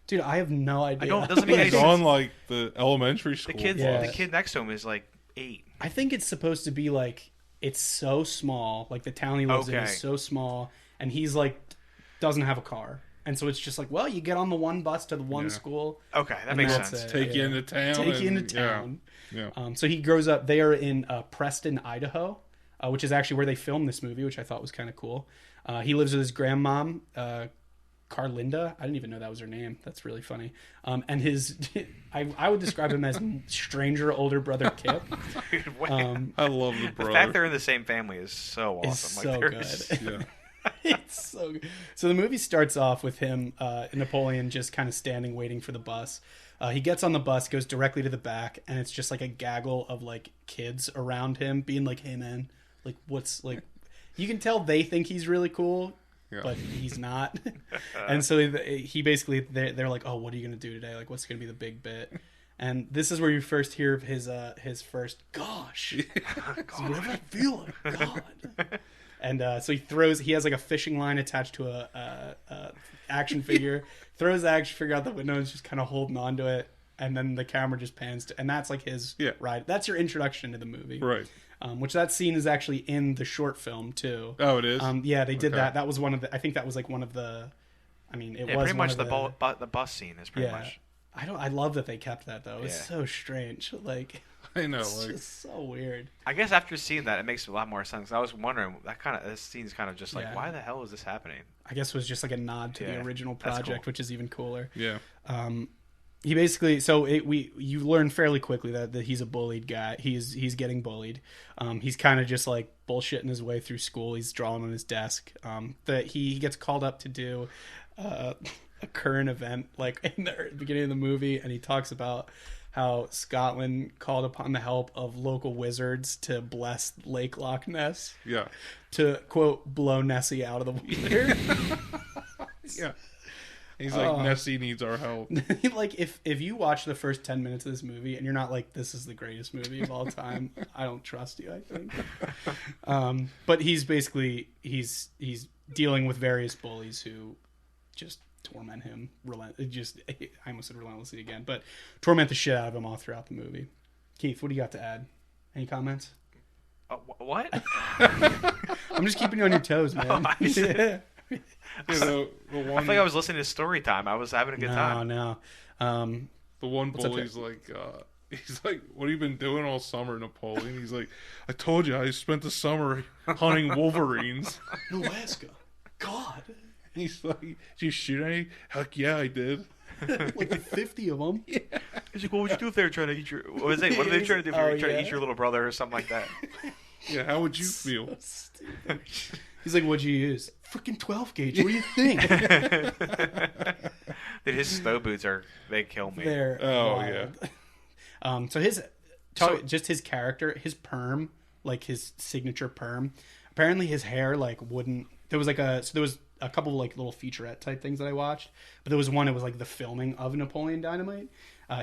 Dude, I have no idea. Doesn't make any sense. on like the elementary school. The kid next to him is like 8. I think it's supposed to be like it's so small. Like the town he lives in is so small, and he's like doesn't have a car. And so it's just like, well, you get on the one bus to the one school. Okay, that makes sense. Take you into town. Yeah. So he grows up. They are in Preston, Idaho, which is actually where they filmed this movie, which I thought was kind of cool. He lives with his grandmom, Carlinda. I didn't even know that was her name. That's really funny. And his, I would describe him as stranger older brother Kip. Dude, I love the brother. The fact they're in the same family is so awesome. So good. It's so good. So the movie starts off with him, Napoleon, just kind of standing, waiting for the bus. He gets on the bus, goes directly to the back, and it's just like a gaggle of like kids around him, being like, "Hey, man, like, what's like?" You can tell they think he's really cool, but he's not. And so he basically, they're like, "Oh, what are you gonna do today? Like, what's gonna be the big bit?" And this is where you first hear of his first "gosh." What do I feel like? God. And so he has like a fishing line attached to a action figure, throws the action figure out the window and is just kind of holding on to it. And then the camera just pans to, and that's like his ride. That's your introduction to the movie. Right. Which that scene is actually in the short film too. Oh, it is? Yeah, they did that. That was one of the, I think that was like one of the, I mean, it was pretty much the bus scene is pretty much. I love that they kept that though. It's so strange. Like, I know, it's just so weird. I guess after seeing that, it makes a lot more sense. I was wondering this scene's kind of just like, why the hell is this happening? I guess it was just like a nod to the original project, which is even cooler. Yeah. He basically, you learn fairly quickly that he's a bullied guy. He's getting bullied. He's kind of just like bullshitting his way through school. He's drawing on his desk. That he gets called up to do a current event like in the beginning of the movie, and he talks about how Scotland called upon the help of local wizards to bless Lake Loch Ness. Yeah. To, quote, blow Nessie out of the water. Yeah. He's like, Nessie needs our help. Like, if you watch the first 10 minutes of this movie and you're not like, this is the greatest movie of all time, I don't trust you, I think. But he's basically, he's dealing with various bullies who just torment him. I almost said relentlessly again, but torment the shit out of him all throughout the movie. Keith, what do you got to add? Any comments? What? I'm just keeping you on your toes, man. The one, I think I was listening to Story Time. I was having a good time. No. The one bully's like, he's like, what have you been doing all summer, Napoleon? He's like, I told you, I spent the summer hunting wolverines. In Alaska. God. He's like, did you shoot any? Heck yeah, I did. Like 50 of them. Yeah. He's like, what would you do if they were trying to eat your... What are they trying to do if they were trying to eat your little brother or something like that? Yeah, how would you feel? So he's like, what'd you use? Freaking 12 gauge. What do you think? Dude, his snow boots they kill me. They're wild. Yeah. So just his character, his perm, like his signature perm. Apparently his hair like wouldn't. There was a couple of like little featurette type things that I watched, but there was one. It was like the filming of Napoleon Dynamite.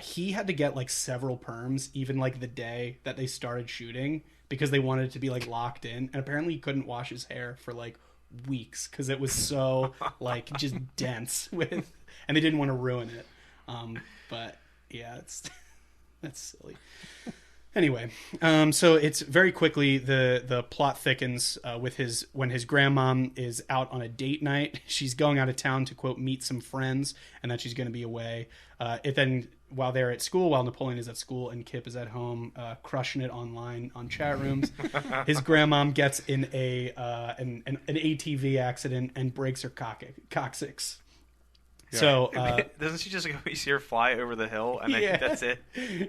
He had to get like several perms, even like the day that they started shooting, because they wanted it to be like locked in. And apparently he couldn't wash his hair for like weeks because it was so like just dense with, and they didn't want to ruin it. But yeah, that's silly. Anyway, so it's very quickly the plot thickens with when his grandmom is out on a date night. She's going out of town to quote meet some friends, and then she's going to be away. While they're at school, while Napoleon is at school and Kip is at home, crushing it online on chat rooms, his grandmom gets in an ATV accident and breaks her coccyx. Yeah. So doesn't she just you see her fly over the hill and then that's it?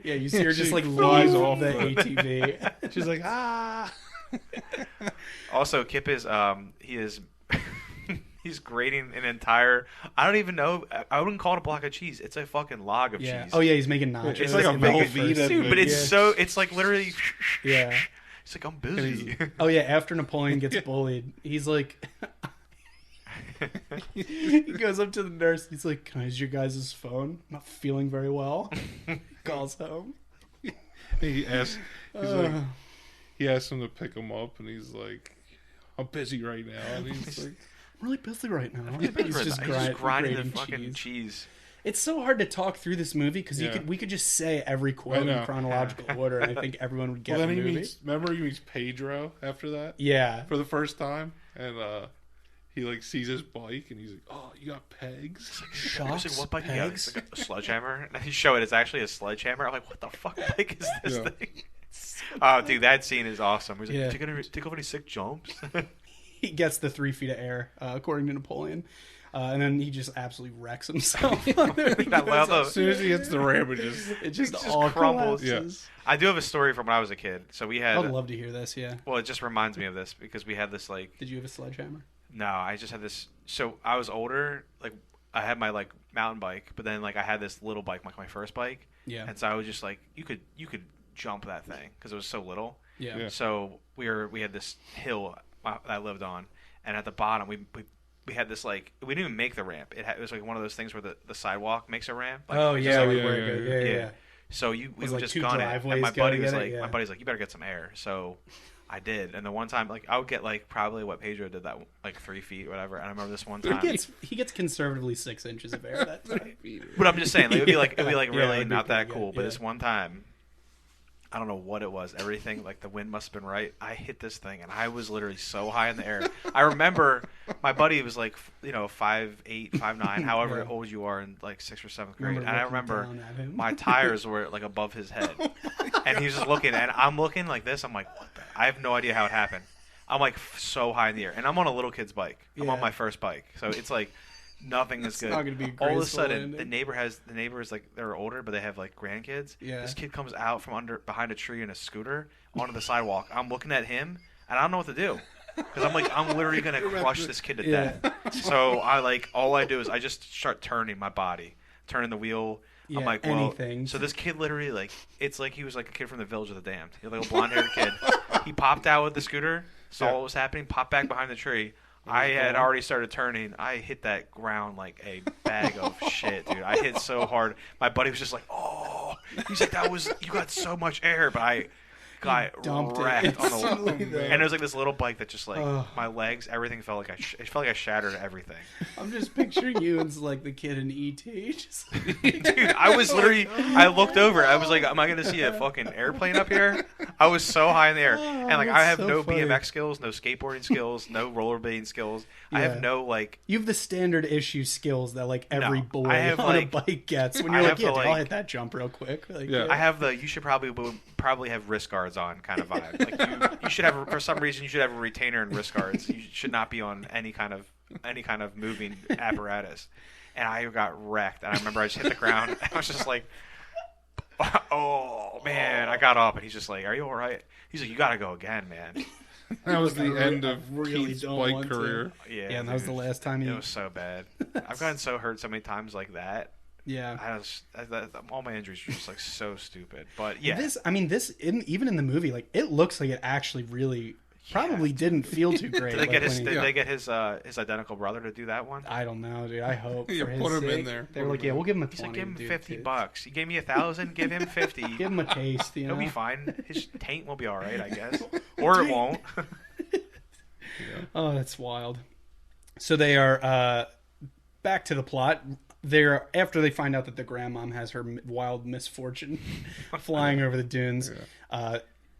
Yeah, you see her just like flies off the ATV. She's like, ah. Also, Kip is he's grating an entire. I don't even know. I wouldn't call it a block of cheese. It's a fucking log of cheese. Oh yeah, he's making nachos. It's like a Velveeta, dude. But it's so. It's like literally. Yeah. It's like I'm busy. Oh yeah. After Napoleon gets bullied, he's like. He goes up to the nurse. He's like, "Can I use your guys' phone? I'm not feeling very well." Calls home. He asks him to pick him up, and he's like, "I'm busy right now." And he's like, "I'm really busy right now." He's just grinding the fucking cheese. It's so hard to talk through this movie because we could just say every quote in chronological order, and I think everyone would get the movie. Remember he meets Pedro after that? Yeah, for the first time, and he like sees his bike and he's like, "Oh, you got pegs?" Like, shocks, like, what bike you got? It's like a sledgehammer. And he show it. It's actually a sledgehammer. I'm like, what the fuck bike is this thing? Oh, dude, that scene is awesome. He's like, "You gonna take off any sick jumps?" He gets the 3 feet of air, according to Napoleon, and then he just absolutely wrecks himself. As soon as he hits the ramp, it just all crumbles. Yeah. I do have a story from when I was a kid. So we had. I'd love to hear this. Yeah. Well, it just reminds me of this because we had this like. Did you have a sledgehammer? No, I just had this. So I was older. Like I had my like mountain bike, but then like I had this little bike, like my first bike. Yeah. And so I was just like, you could jump that thing because it was so little. Yeah. So we had this hill that I lived on, and at the bottom we had this like we didn't even make the ramp. It was like one of those things where the sidewalk makes a ramp. Like, yeah. So we was like just gone it, and my buddy's like, you better get some air. So I did, and the one time like I would get like probably what Pedro did that like 3 feet or whatever. And I remember this one time he gets conservatively 6 inches of air that time. But I'm just saying, like, it'd be like really not that cool. But this one time. I don't know what it was. Everything, like the wind must have been right. I hit this thing, and I was literally so high in the air. I remember my buddy was like, 5'8", 5'9", however old you are in like 6th or 7th grade. And I remember my tires were like above his head. And he was just looking, and I'm looking like this. I'm like, what the? I have no idea how it happened. I'm like so high in the air. And I'm on a little kid's bike. I'm on my first bike. So it's like... Nothing is good. Not gonna be all of a sudden, the neighbor is like they're older, but they have like grandkids. Yeah. This kid comes out from behind a tree in a scooter onto the sidewalk. I'm looking at him, and I don't know what to do because I'm literally gonna crush this kid to death. So all I do is I just start turning my body, turning the wheel. Yeah, I'm like, well, anything. So this kid literally like it's like he was like a kid from the Village of the Damned. He was like a blonde-haired kid. He popped out with the scooter, saw what was happening, popped back behind the tree. I had already started turning. I hit that ground like a bag of shit, dude. I hit so hard. My buddy was just like, "Oh," he's like, "You got so much air," but got wrecked on the and it was like this little bike that just like my legs, everything felt like it felt like I shattered everything. I'm just picturing you as like the kid in E.T. Just... Dude, I was literally, I looked over, I was like, am I gonna see a fucking airplane up here? I was so high in the air, and like I have no BMX skills, no skateboarding skills, no rollerblading skills. Yeah. I have no like. You have the standard issue skills that like every boy on a bike gets when you're like, yeah, I'll hit that jump real quick. Like, I have the you should probably have wrist guards on kind of vibe. Like you should have, for some reason you should have a retainer and wrist guards. You should not be on any kind of moving apparatus. And I got wrecked. And I remember I just hit the ground. I was just like, oh man. I got up and he's just like, are you all right? He's like, you got to go again, man. That was the end of Keith's bike career. Yeah, and that was the last time It was so bad. I've gotten so hurt so many times like that. Yeah, all my injuries were just like so stupid. But yeah, even in the movie, like it looks like it actually really probably didn't feel too great. Did they get his identical brother to do that one? I don't know, dude. I hope. Yeah, put him in there. They were like, yeah, we'll give him a 20. He's like, give him $50. He gave me $1,000. Give him 50. Give him a taste. He'll be fine. His taint will be all right, I guess, or it won't. Oh, that's wild. So they are back to the plot. After they find out that the grandmom has her wild misfortune flying over the dunes,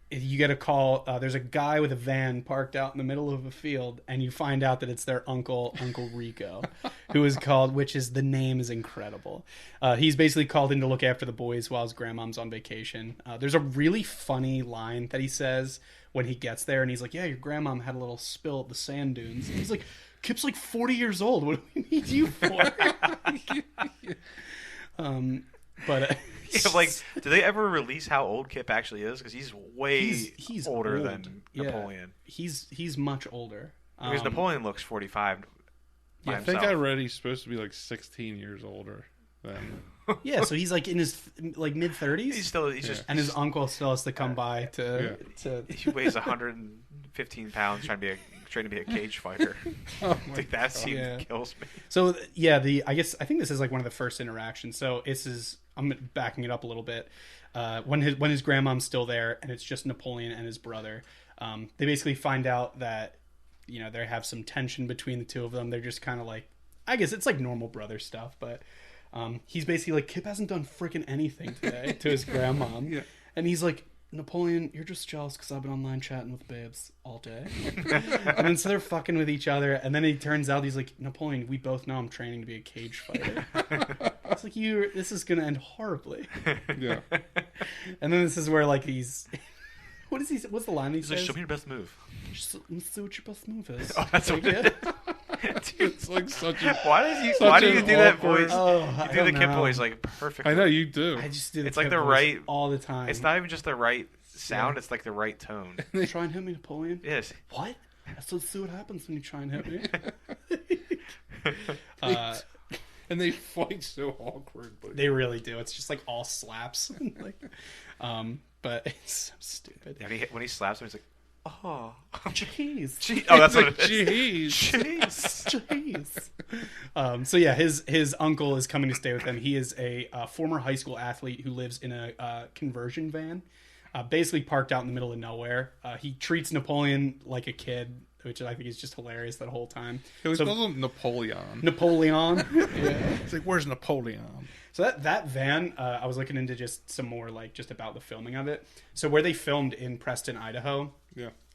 you get a call. There's a guy with a van parked out in the middle of a field, and you find out that it's their Uncle Rico, who is called, the name is incredible. He's basically called in to look after the boys while his grandmom's on vacation. There's a really funny line that he says when he gets there, and he's like, yeah, your grandmom had a little spill at the sand dunes. And he's like, Kip's like 40 years old. What do we need you for? Like, do they ever release how old Kip actually is? Because he's older than Napoleon. He's much older. Because Napoleon looks 45. I think I read he's supposed to be like 16 years older than. Yeah, so he's like in his like mid 30s. He's just, and his uncle still has to come by to. He weighs 115 pounds, trying to be a cage fighter. Dude, that scene kills me. So yeah, I think this is like one of the first interactions. So I'm backing it up a little bit. When his grandmom's still there, and it's just Napoleon and his brother. They basically find out that they have some tension between the two of them. They're just kind of like, I guess it's like normal brother stuff, but he's basically like, Kip hasn't done freaking anything today to his grandmom. Yeah. And he's like, Napoleon, you're just jealous because I've been online chatting with babes all day. And then so they're fucking with each other, and then it turns out he's like, Napoleon, we both know I'm training to be a cage fighter. It's like, this is gonna end horribly. Yeah. And then this is where like he's what's the line he says? Like, show me your best move. Let's see what your best move is. Oh, that's what it is. Dude, it's like such a. Why do you do that voice? You do the Kip voice like perfectly. I know you do. I just do the It's like the right all the time. It's not even just the right sound. It's like the right tone. Try and hit me, Napoleon. Yes. What? Let's see what happens when you try and hit me. And they fight so awkwardly. They really do. It's just like all slaps. But it's so stupid. Yeah, when he slaps him, he's like, oh, jeez. Oh, that's what it is. Jeez. So yeah, his uncle is coming to stay with him. He is a former high school athlete who lives in a conversion van, basically parked out in the middle of nowhere. He treats Napoleon like a kid, which I think is just hilarious that whole time. He calls him Napoleon. Napoleon. Yeah. It's like, where's Napoleon? So that van, I was looking into just some more like just about the filming of it. So where they filmed in Preston, Idaho,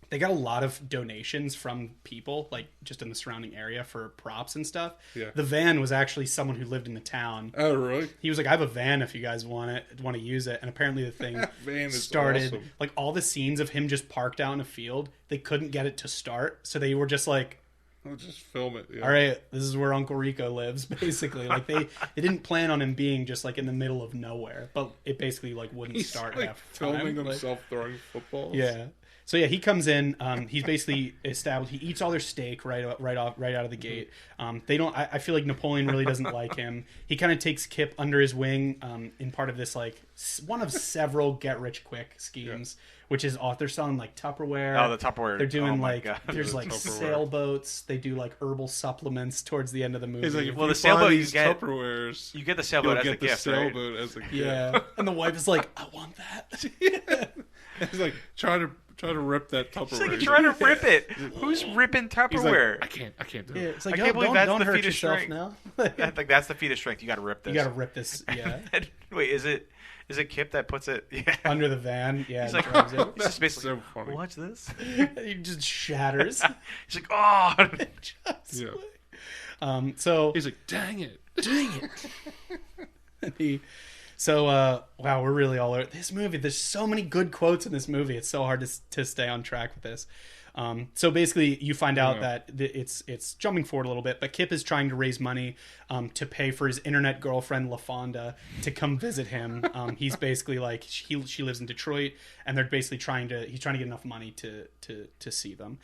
they got a lot of donations from people like just in the surrounding area for props and stuff. Yeah. The van was actually someone who lived in the town. Oh, really? He was like, I have a van if you guys want to use it. And apparently the thing started awesome. Like all the scenes of him just parked out in a field. They couldn't get it to start, so they were just like, I'll just film it. Yeah. All right, this is where Uncle Rico lives, basically. Like they didn't plan on him being just like in the middle of nowhere, but it basically like wouldn't start like half the filming time. himself throwing footballs. Yeah. So yeah, he comes in. He's basically established. He eats all their steak right out of the gate. They don't. I feel like Napoleon really doesn't like him. He kind of takes Kip under his wing in part of this like one of several get rich quick schemes, which is they're selling like Tupperware. Oh, the Tupperware. They're doing there's like sailboats. They do like herbal supplements towards the end of the movie. He's like, well, the sailboat you get Tupperwares. You get the sailboat as a gift, sailboat as a gift. Yeah, and the wife is like, I want that. He's like trying to rip that Tupperware. He's like trying to rip it. Who's ripping Tupperware? Like, I can't do it. It's like, I can't believe that's don't the hurt feat of yourself strength. now. I think that's the feat of strength. You got to rip this. You got to rip this. Yeah. Wait, is it Kip that puts it under the van? Yeah. He's like, it's just basically, so funny. watch this. He just shatters. He's like, oh. So he's like, dang it. Wow, we're really all over this movie. There's so many good quotes in this movie. It's so hard to stay on track with this. So basically, you find out that it's jumping forward a little bit, but Kip is trying to raise money to pay for his internet girlfriend LaFonda to come visit him. He's basically like she lives in Detroit, and they're basically he's trying to get enough money to see them.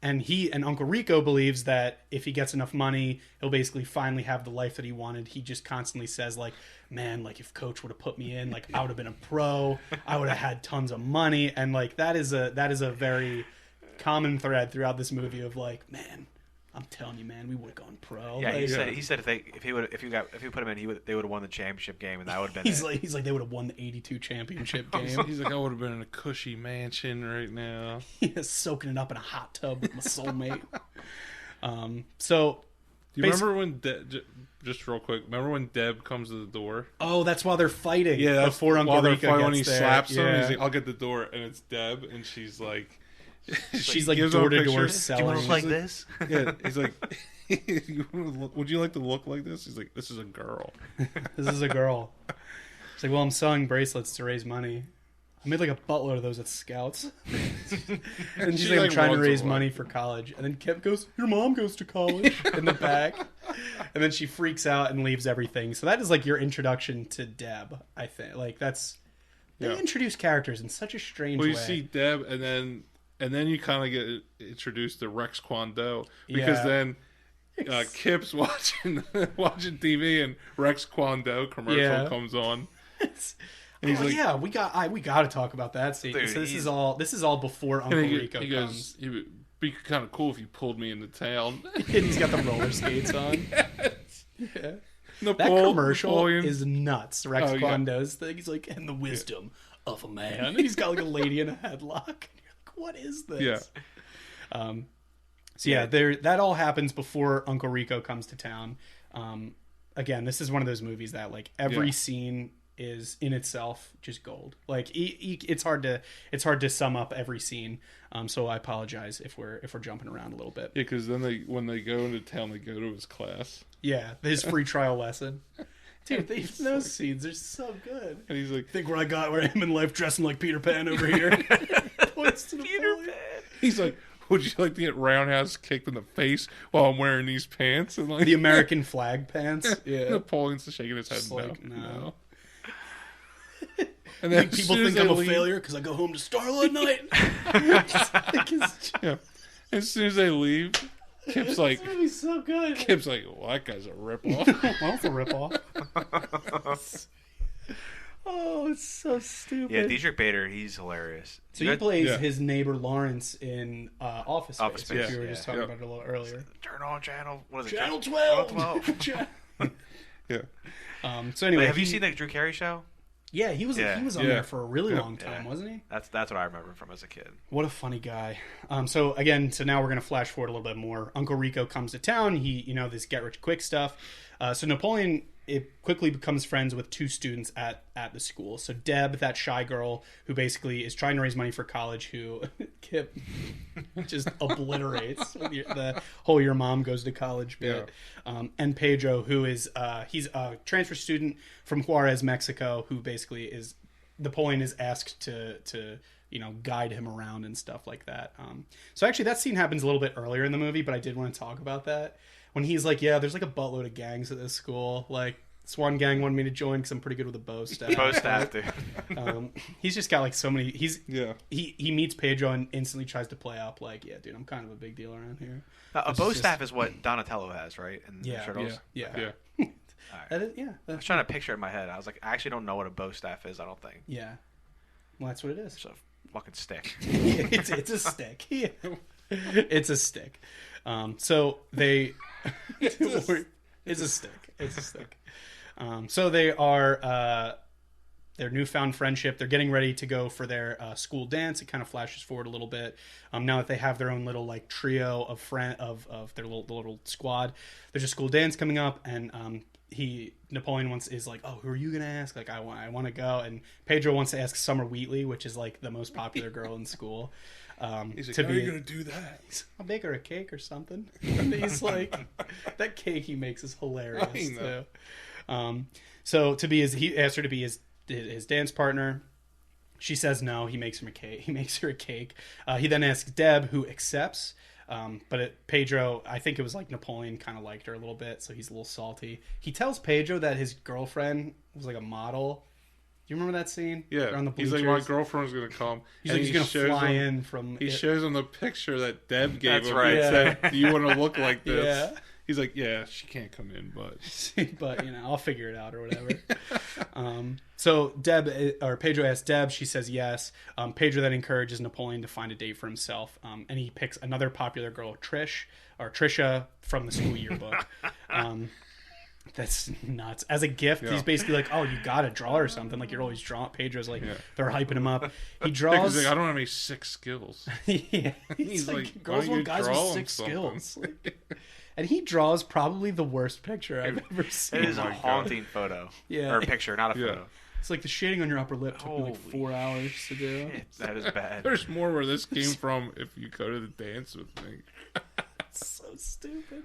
And he and Uncle Rico believes that if he gets enough money, he'll basically finally have the life that he wanted. He just constantly says, like, man, like, if Coach would have put me in, like, I would have been a pro. I would have had tons of money. And, like, that is a very common thread throughout this movie of, like, man, I'm telling you, man, we would have gone pro. Yeah, like, he said if he put him in, they would have won the championship game, and that would have been. He's like they would have won the '82 championship game. He's like, I would have been in a cushy mansion right now. He's soaking it up in a hot tub with my soulmate. So, do you remember when just real quick? Remember when Deb comes to the door? Oh, that's while they're fighting. Yeah, before Uncle Rico gets when he there. slaps him, he's like, I'll get the door, and it's Deb, and she's like. She's like door to door selling. Do you want to look like this? Yeah, he's like, would you like to look like this? He's like, this is a girl. This is a girl. She's like, well, I'm selling bracelets to raise money. I made like a buttload of those at Scouts. And she's like, I'm trying to raise money for college. And then Kip goes, your mom goes to college in the back. And then she freaks out and leaves everything. So that is like your introduction to Deb, I think. Like they introduce characters in such a strange way. Well, you see Deb, and then you kind of get introduced to Rex Kwon Do, because then Kip's watching TV and Rex Kwon Do commercial comes on. And he's like, we got to talk about that scene. Dude, so this is all before Uncle Rico comes. It would be kind of cool if you pulled me into town. And he's got the roller skates on. Yes. Yeah. That commercial Napoleon is nuts. Rex Kwon Do's thing. He's like, and the wisdom of a man. And he's got like a lady in a headlock. What is this? Yeah. That all happens before Uncle Rico comes to town. Again, this is one of those movies that like every scene is in itself just gold. Like it's hard to sum up every scene. So I apologize if we're jumping around a little bit. Yeah, because then when they go into town, they go to his class. Yeah, his free trial lesson. Dude, those scenes are so good. And he's like, think where I am in life, dressing like Peter Pan over here. Peter Pan. He's like, would you like to get roundhouse kicked in the face while I'm wearing these pants? And like the American flag pants. Yeah. Napoleon's shaking his head. Like, no. And then people think I'm a failure because I go home to Starlight Night. Yeah. As soon as they leave, Kip's like, this movie's so good. Kip's like, well, that guy's a ripoff. Well, it's a ripoff. Oh, it's so stupid. Yeah, Dietrich Bader, he's hilarious. So he plays his neighbor Lawrence in Office Space, which we were just talking about a little earlier. Turn on channel. What is it? Channel 12. Yeah. So anyway, have you seen the Drew Carey show? Yeah, he was on there for a really long time, wasn't he? That's what I remember from as a kid. What a funny guy. So now we're going to flash forward a little bit more. Uncle Rico comes to town. He, this get rich quick stuff. So Napoleon quickly becomes friends with two students at the school. So Deb, that shy girl who basically is trying to raise money for college, who Kip just obliterates with the whole "your mom goes to college" bit. Yeah. And Pedro, who is he's a transfer student from Juarez, Mexico, who basically is Napoleon is asked to guide him around and stuff like that. So actually that scene happens a little bit earlier in the movie, but I did want to talk about that. When he's like, yeah, there's like a buttload of gangs at this school. Like, this one gang wanted me to join because I'm pretty good with a bow staff. Bow staff, dude. He's just got like so many. He meets Pedro and instantly tries to play up like, yeah, dude, I'm kind of a big deal around here. A bow staff is what Donatello has, right? In yeah, Turtles? Yeah. Okay. All right. I was trying to picture it in my head. I was like, I actually don't know what a bow staff is. I don't think. Yeah. Well, that's what it is. It's a fucking stick. It's a stick. Yeah. It's a stick. So they. It's a stick. So they are. their newfound friendship. They're getting ready to go for their school dance. It kind of flashes forward a little bit. Now that they have their own little like trio of their little squad, there's a school dance coming up, and Napoleon is like, oh, who are you gonna ask? Like, I want to go, and Pedro wants to ask Summer Wheatley, which is like the most popular girl in school. He's like, how are you gonna do that? I'll bake her a cake or something. And he's like, that cake he makes is hilarious too. So he asked her to be his dance partner. She says no. He makes her a cake. He then asks Deb, who accepts. But Pedro, I think it was like Napoleon kind of liked her a little bit, so he's a little salty. He tells Pedro that his girlfriend was like a model. Do you remember that scene? Yeah. On the he's like, my girlfriend's going to come. He's going to fly in from... He shows him the picture that Deb gave him. Right. Yeah. Said, do you want to look like this? Yeah. He's like, yeah, she can't come in, but... but, I'll figure it out or whatever. So Pedro asks Deb. She says yes. Pedro then encourages Napoleon to find a date for himself. And he picks another popular girl, Trisha, from the school yearbook. That's nuts. As a gift, he's basically like, oh, you gotta draw or something. Like, you're always drawing. Pedro's like, they're hyping him up. He draws... He's like, I don't have any 6 skills. Yeah. He's like girls want guys with 6 skills. And he draws probably the worst picture I've ever seen. It is a haunting photo. Yeah. Or a picture, not a photo. It's like the shading on your upper lip took me like 4 hours to do. That is bad. There's more where this came from if you go to the dance with me. It's so stupid.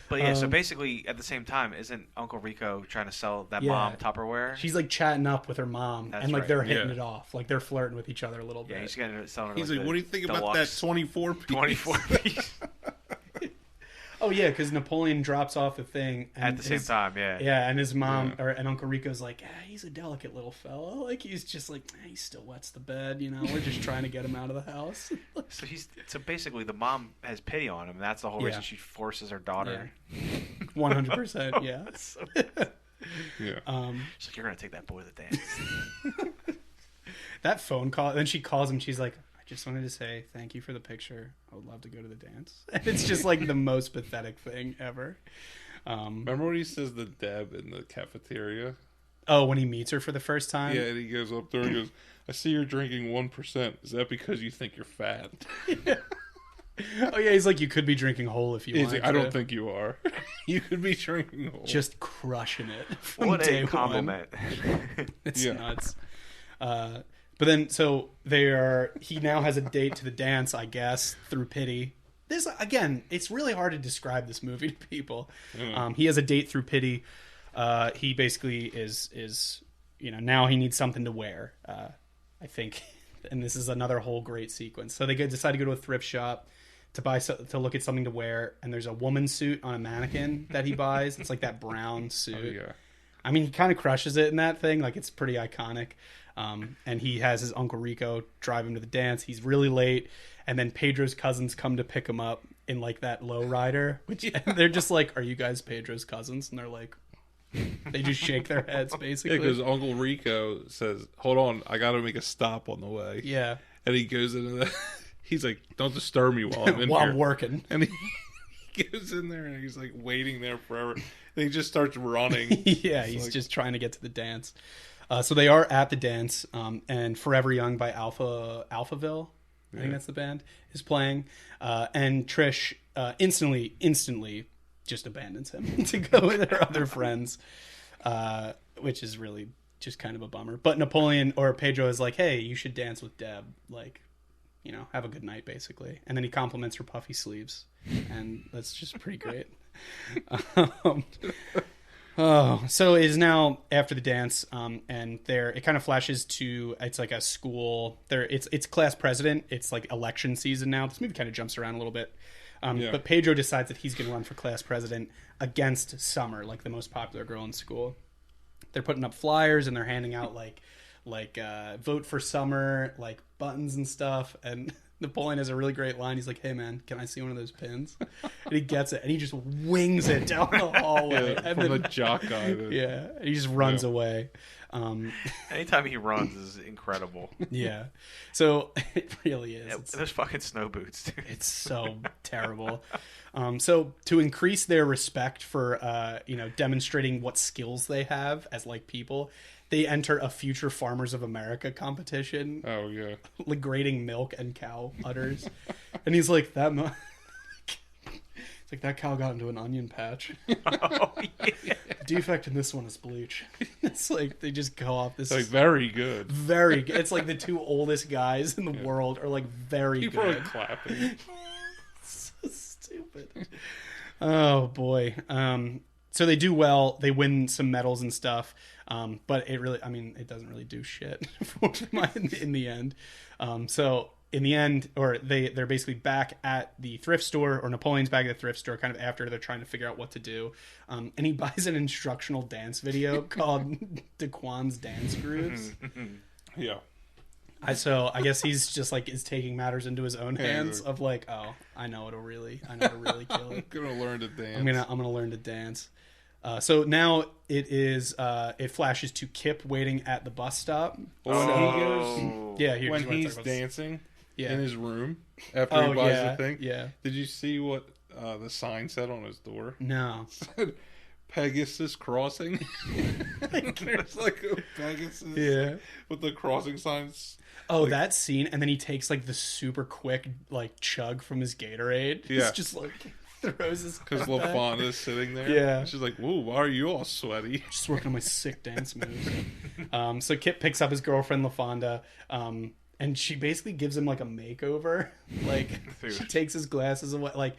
But yeah, so basically, at the same time, isn't Uncle Rico trying to sell that mom Tupperware? She's like chatting up with her mom, and like they're hitting it off, like they're flirting with each other a little bit. Yeah, he's getting selling. He's like, "What do you think about that 24 piece?" 24 piece. Oh yeah, because Napoleon drops off the thing and at the same time. Yeah, yeah, and his mom and Uncle Rico's like, he's a delicate little fella. Like he's just like, he still wets the bed. We're just trying to get him out of the house. So basically, the mom has pity on him. That's the whole reason she forces her daughter. 100%. Yeah. Yeah. She's like, you're gonna take that boy to the dance. That phone call. Then she calls him. She's like, I just wanted to say thank you for the picture. I would love to go to the dance. And it's just like the most pathetic thing ever. Remember when he says to Deb in the cafeteria? Oh, when he meets her for the first time? Yeah, and he goes up there and goes, I see you're drinking 1%. Is that because you think you're fat? Yeah. Oh, yeah, he's like, you could be drinking whole if you want. Like, I don't think you are. You could be drinking whole. Just crushing it from what day a compliment. It's nuts. But then, so he now has a date to the dance, I guess, through pity. This, again, it's really hard to describe this movie to people. He has a date through pity. He basically is now he needs something to wear, I think. And this is another whole great sequence. So they decide to go to a thrift shop to look at something to wear. And there's a woman's suit on a mannequin that he buys. It's like that brown suit. Oh, yeah. I mean, he kind of crushes it in that thing. Like, it's pretty iconic. And he has his Uncle Rico drive him to the dance. He's really late. And then Pedro's cousins come to pick him up in like that lowrider, which they're just like, are you guys Pedro's cousins? And they're like, they just shake their heads basically. Yeah, because Uncle Rico says, hold on, I got to make a stop on the way. Yeah. And he goes into the, he's like, don't disturb me while I'm in while here. I'm working. And he goes in there and he's like waiting there forever. And he just starts running. Yeah, he's like, just trying to get to the dance. So they are at the dance, and Forever Young by Alphaville, I think that's the band, is playing. And Trish instantly just abandons him to go with her other friends, which is really just kind of a bummer. But Napoleon or Pedro is like, hey, you should dance with Deb. Like, have a good night, basically. And then he compliments her puffy sleeves, and that's just pretty great. So it is now after the dance, and it kind of flashes to, it's like a school. It's class president. It's like election season now. This movie kind of jumps around a little bit. But Pedro decides that he's going to run for class president against Summer, like the most popular girl in school. They're putting up flyers and they're handing out like vote for Summer, like buttons and stuff. And Napoleon has a really great line. He's like, hey man, can I see one of those pins? And he gets it and he just wings it down the hallway. Yeah, from the jock guy. Yeah. And he just runs away. Anytime he runs is incredible. Yeah. So it really is. Yeah, those fucking snow boots, dude. It's so terrible. So to increase their respect for, demonstrating what skills they have as like people, they enter a Future Farmers of America competition. Oh yeah, like grading milk and cow udders, and he's like that. It's like that cow got into an onion patch. Oh, yeah. The defect in this one is bleach. It's like they just go off this. Like very good. Very good. It's like the two oldest guys in the world are like very People good. People are clapping. So stupid. Oh boy. So they do well. They win some medals and stuff. But it really, I mean, it doesn't really do shit for them in the end. So in the end, or they're basically back at the thrift store, or Napoleon's back at the thrift store kind of after they're trying to figure out what to do. And he buys an instructional dance video called Daquan's Dance Grooves. Yeah. So I guess he's just like is taking matters into his own hands of like, oh, I know it'll really kill it. I'm gonna learn to dance. I'm gonna learn to dance. So now it flashes to Kip waiting at the bus stop. When he's dancing in his room after he buys the thing. Yeah. Did you see what the sign said on his door? No. It said Pegasus Crossing. There's like a Pegasus with the crossing signs. Oh, like, that scene, and then he takes like the super quick like chug from his Gatorade. Yeah. He's just like throws his because LaFonda's sitting there. Yeah. She's like, "Whoa, why are you all sweaty?" Just working on my sick dance moves. So Kip picks up his girlfriend LaFonda, and she basically gives him like a makeover. Like she takes his glasses away. Like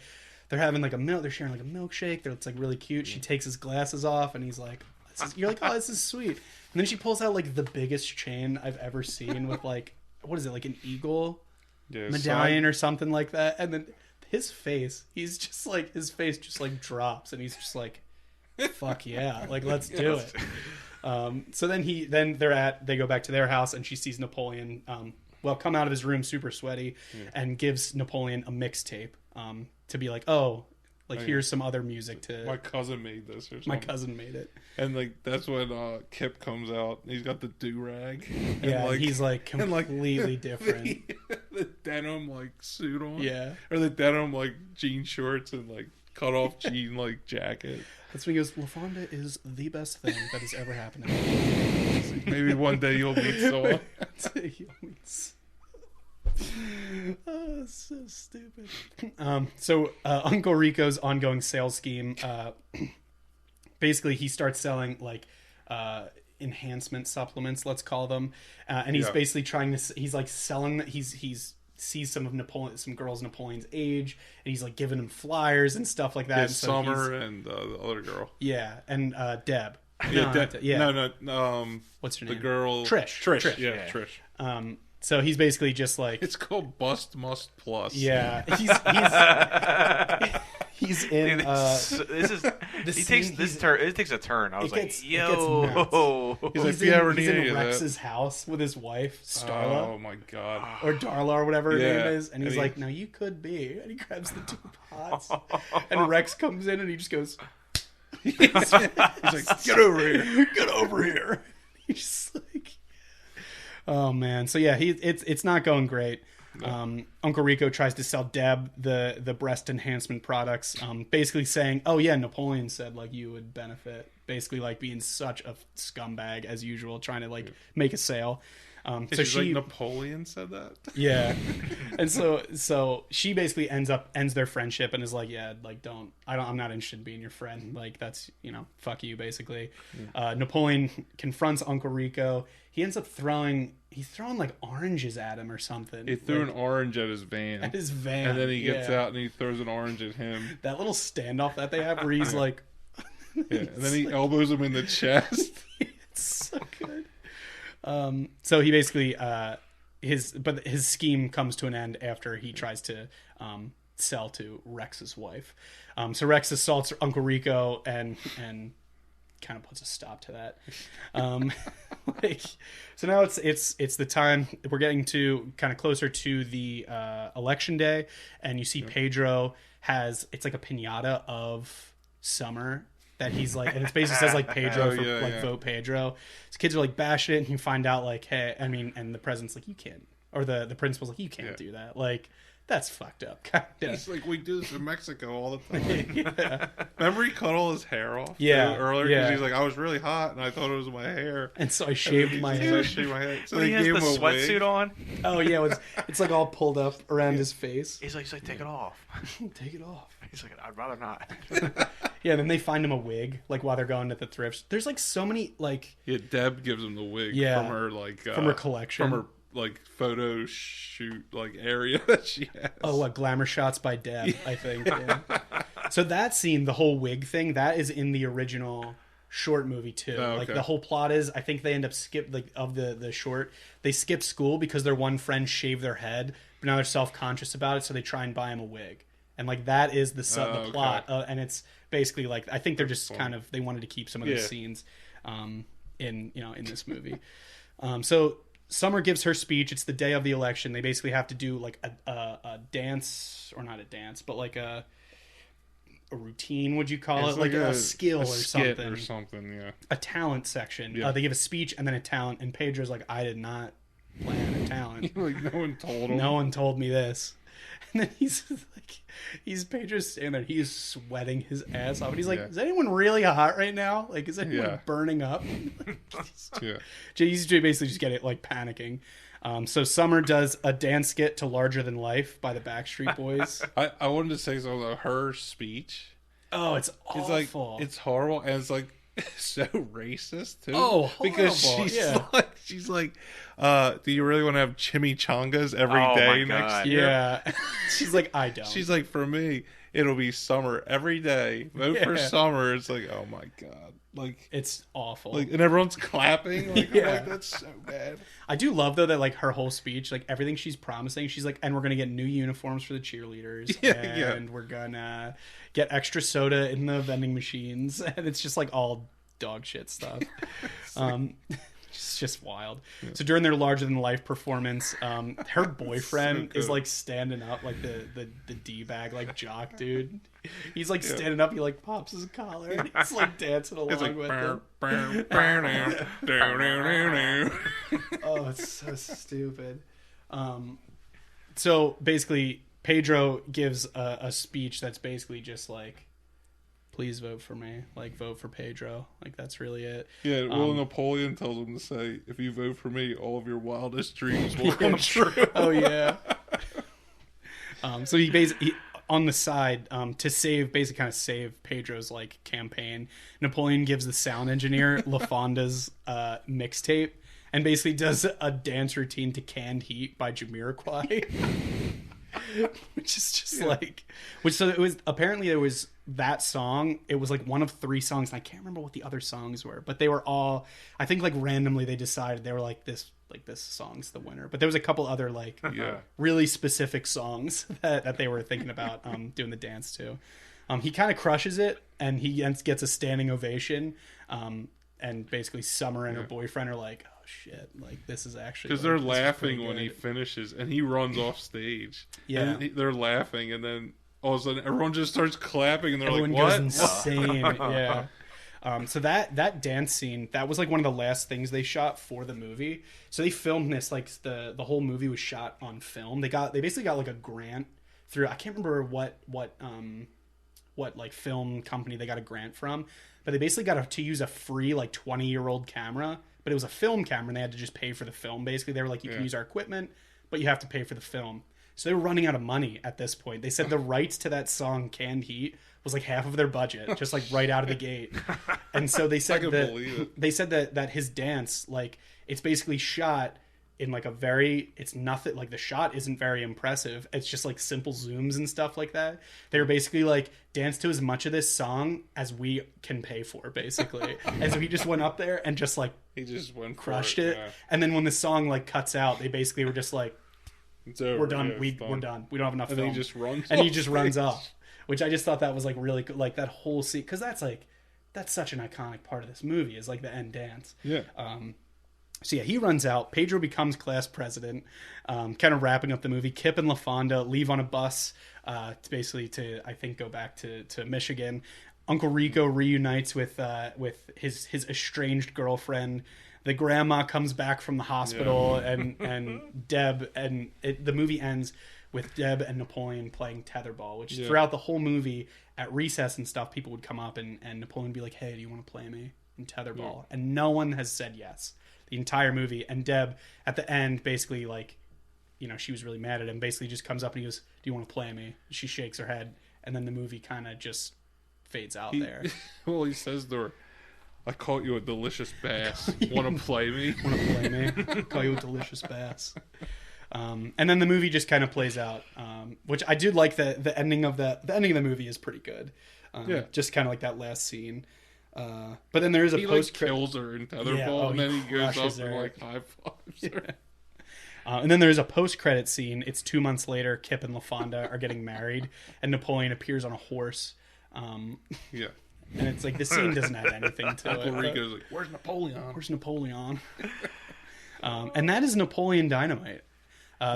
they're having like they're sharing like a milkshake. It's like really cute. She takes his glasses off, and he's like, "You're like, oh, this is sweet." And then she pulls out like the biggest chain I've ever seen with like, what is it, like an eagle medallion or something like that. And then his face just like drops, and he's just like, fuck yeah, like let's do it. So then they go back to their house, and she sees Napoleon come out of his room super sweaty and gives Napoleon a mixtape to be like, here's some other music to... My cousin made this or something. My cousin made it. And like that's when Kip comes out. He's got the do-rag. Yeah, and he's like completely different. The denim like suit on. Yeah. Or the denim like jean shorts and like cut off jean like jacket. That's when he goes, LaFonda is the best thing that has ever happened to me. Maybe one day you'll meet someone. Oh, so stupid. So Uncle Rico's ongoing sales scheme, basically he starts selling like enhancement supplements, let's call them, and he's basically trying to, he's like selling, he's sees some girls Napoleon's age, and he's like giving them flyers and stuff like that. Yeah, and so Summer and the other girl. Yeah, and Deb. No. What's her name? The girl. Trish. Yeah, Trish. So he's basically just like, it's called Bust Must Plus. Yeah, he's in. It takes a turn. I was like, yo. He's in Rex's house with his wife Starla. Oh my god. Or Darla or whatever her name is, and he's like, "No, you could be." And he grabs the two pots, and Rex comes in, and he just goes. He's like, "Get over here! Get over here!" He's just like. Oh man, so yeah, it's not going great. No. Uncle Rico tries to sell Deb the breast enhancement products, basically saying, "Oh yeah, Napoleon said like you would benefit." Basically, like being such a scumbag as usual, trying to like make a sale. So she like, Napoleon said that. Yeah, and so she basically ends their friendship and is like, "Yeah, like I'm not interested in being your friend. Like that's fuck you." Basically, Napoleon confronts Uncle Rico. He ends up throwing like oranges at him or something. He threw an orange at his van. And then he gets out and he throws an orange at him. That little standoff that they have where he's like... Yeah, and then he elbows him in the chest. It's so good. So he basically... his scheme comes to an end after he tries to sell to Rex's wife. So Rex assaults Uncle Rico and kind of puts a stop to that. So now it's the time we're getting to kind of closer to the election day, and you see Pedro it's like a piñata of Summer that he's like, and it basically says like Pedro vote Pedro. So kids are like bashing it, and you find out like, hey, I mean, and the president's like, you can't or the principal's like, you can't do that. Like, that's fucked up. Kind of. He's like, we do this in Mexico all the time. Remember he cut all his hair off earlier? Yeah. Because he's like, I was really hot and I thought it was my hair. And so I shaved my hair. So he has the sweatsuit on. Oh, yeah. It's like all pulled up around his face. He's like, take it off. Take it off. He's like, I'd rather not. Yeah, then they find him a wig, like, while they're going to the thrifts. There's, like, so many, like... Yeah, Deb gives him the wig from her, like... from her collection. From her, like, photo shoot, like, area that she has. Oh, what? Glamour Shots by Deb, I think. Yeah. So that scene, the whole wig thing, that is in the original short movie, too. Oh, okay. Like, the whole plot is, I think they end up of the short, they skip school because their one friend shaved their head, but now they're self-conscious about it, so they try and buy him a wig. And, like, that is the plot. And it's basically, like, I think they're just kind of, they wanted to keep some of those scenes in this movie. So Summer gives her speech. It's the day of the election. They basically have to do, like, a dance, or not a dance, but, like, a routine, would you call it? Like a skill or something. A talent section. Yeah. They give a speech and then a talent. And Pedro's like, I did not plan a talent. Like, no one told him. No one told me this. And then he's Pedro's standing there. He's sweating his ass off. And he's like, is anyone really hot right now? Like, is anyone burning up? He's basically just getting like panicking. So Summer does a dance skit to Larger Than Life by the Backstreet Boys. I wanted to say something about her speech. Oh, it's awful. It's like, it's horrible. And it's like, so racist too. Oh, horrible. Because she's like, do you really want to have chimichangas every day next year? Yeah. She's like, I don't. She's like, for me, it'll be summer every day. Vote for summer. It's like, oh my god, like it's awful. Like, and everyone's clapping. Like, I'm like, that's so bad. I do love though that like her whole speech, like everything she's promising, she's like, and we're gonna get new uniforms for the cheerleaders, and we're gonna get extra soda in the vending machines, and it's just like all dog shit stuff. It's just wild. Yeah. So during their Larger Than Life performance, her boyfriend is like standing up, like the D-bag like jock dude. He's like standing up. He like pops his collar. And he's like dancing along like, with him. Oh, it's so stupid. So basically, Pedro gives a speech that's basically just like, please vote for me. Like, vote for Pedro. Like, that's really it. Yeah, well, Napoleon tells him to say, if you vote for me, all of your wildest dreams will come true. Oh, yeah. So he basically, on the side, to save Pedro's, like, campaign, Napoleon gives the sound engineer LaFonda's mixtape and basically does a dance routine to Canned Heat by Jamiroquai. Which is just so it was, apparently there was that song, it was like one of 3 songs, and I can't remember what the other songs were, but they were all, I think like randomly they decided they were like this song's the winner, but there was a couple other like really specific songs that they were thinking about doing the dance to. He kind of crushes it, and he gets a standing ovation, and basically Summer and her boyfriend are like, oh shit, like this is actually, because they're laughing when he finishes and he runs off stage. And they're laughing, and then all of a sudden everyone just starts clapping, and they're everyone like, what? Goes insane. So that dance scene, that was like one of the last things they shot for the movie. So they filmed this, like the whole movie was shot on film. They basically got like a grant through, I can't remember what like film company they got a grant from, but they basically got to use a free like 20-year-old camera, but it was a film camera, and they had to just pay for the film. Basically, they were like, you can use our equipment, but you have to pay for the film. So they were running out of money at this point. They said the rights to that song Canned Heat was like half of their budget, just like right out of the gate. And so they said that his dance, like, it's basically shot in like it's nothing, like the shot isn't very impressive. It's just like simple zooms and stuff like that. They were basically like, dance to as much of this song as we can pay for, basically. And so he just went up there and just like, he just crushed it. Yeah. And then when the song like cuts out, they basically were just like, it's over. We're done. We're done. We don't have enough film. And he just runs and he just runs off. Which I just thought that was like really good. Like that whole scene, because that's such an iconic part of this movie, is like the end dance. Yeah. So yeah, he runs out. Pedro becomes class president, kind of wrapping up the movie. Kip and LaFonda leave on a bus to I think go back to Michigan. Uncle Rico reunites with his estranged girlfriend. the grandma comes back from the hospital, and Deb, and the movie ends with Deb and Napoleon playing tetherball, which throughout the whole movie, at recess and stuff, people would come up and Napoleon would be like, "Hey, do you want to play me in tetherball?" And no one has said yes the entire movie. And Deb, at the end, basically, like, you know, she was really mad at him, basically just comes up and he goes, "Do you want to play me?" She shakes her head, and then the movie kind of just fades out there. Well, he says to her, "I caught you a delicious bass. Want to play me?" Want to play me? Call you a delicious bass. And then the movie just kind of plays out, which I do like. The ending of the ending of the movie is pretty good. Just kind of like that last scene. But then there is he kills her in tetherball, and then he goes up and like high fives her. And then there's a post-credit scene. It's 2 months later. Kip and LaFonda are getting married, and Napoleon appears on a horse. And it's like the scene doesn't have anything to it. Uncle Rico's like, "Where's Napoleon? Where's Napoleon?" And that is Napoleon Dynamite.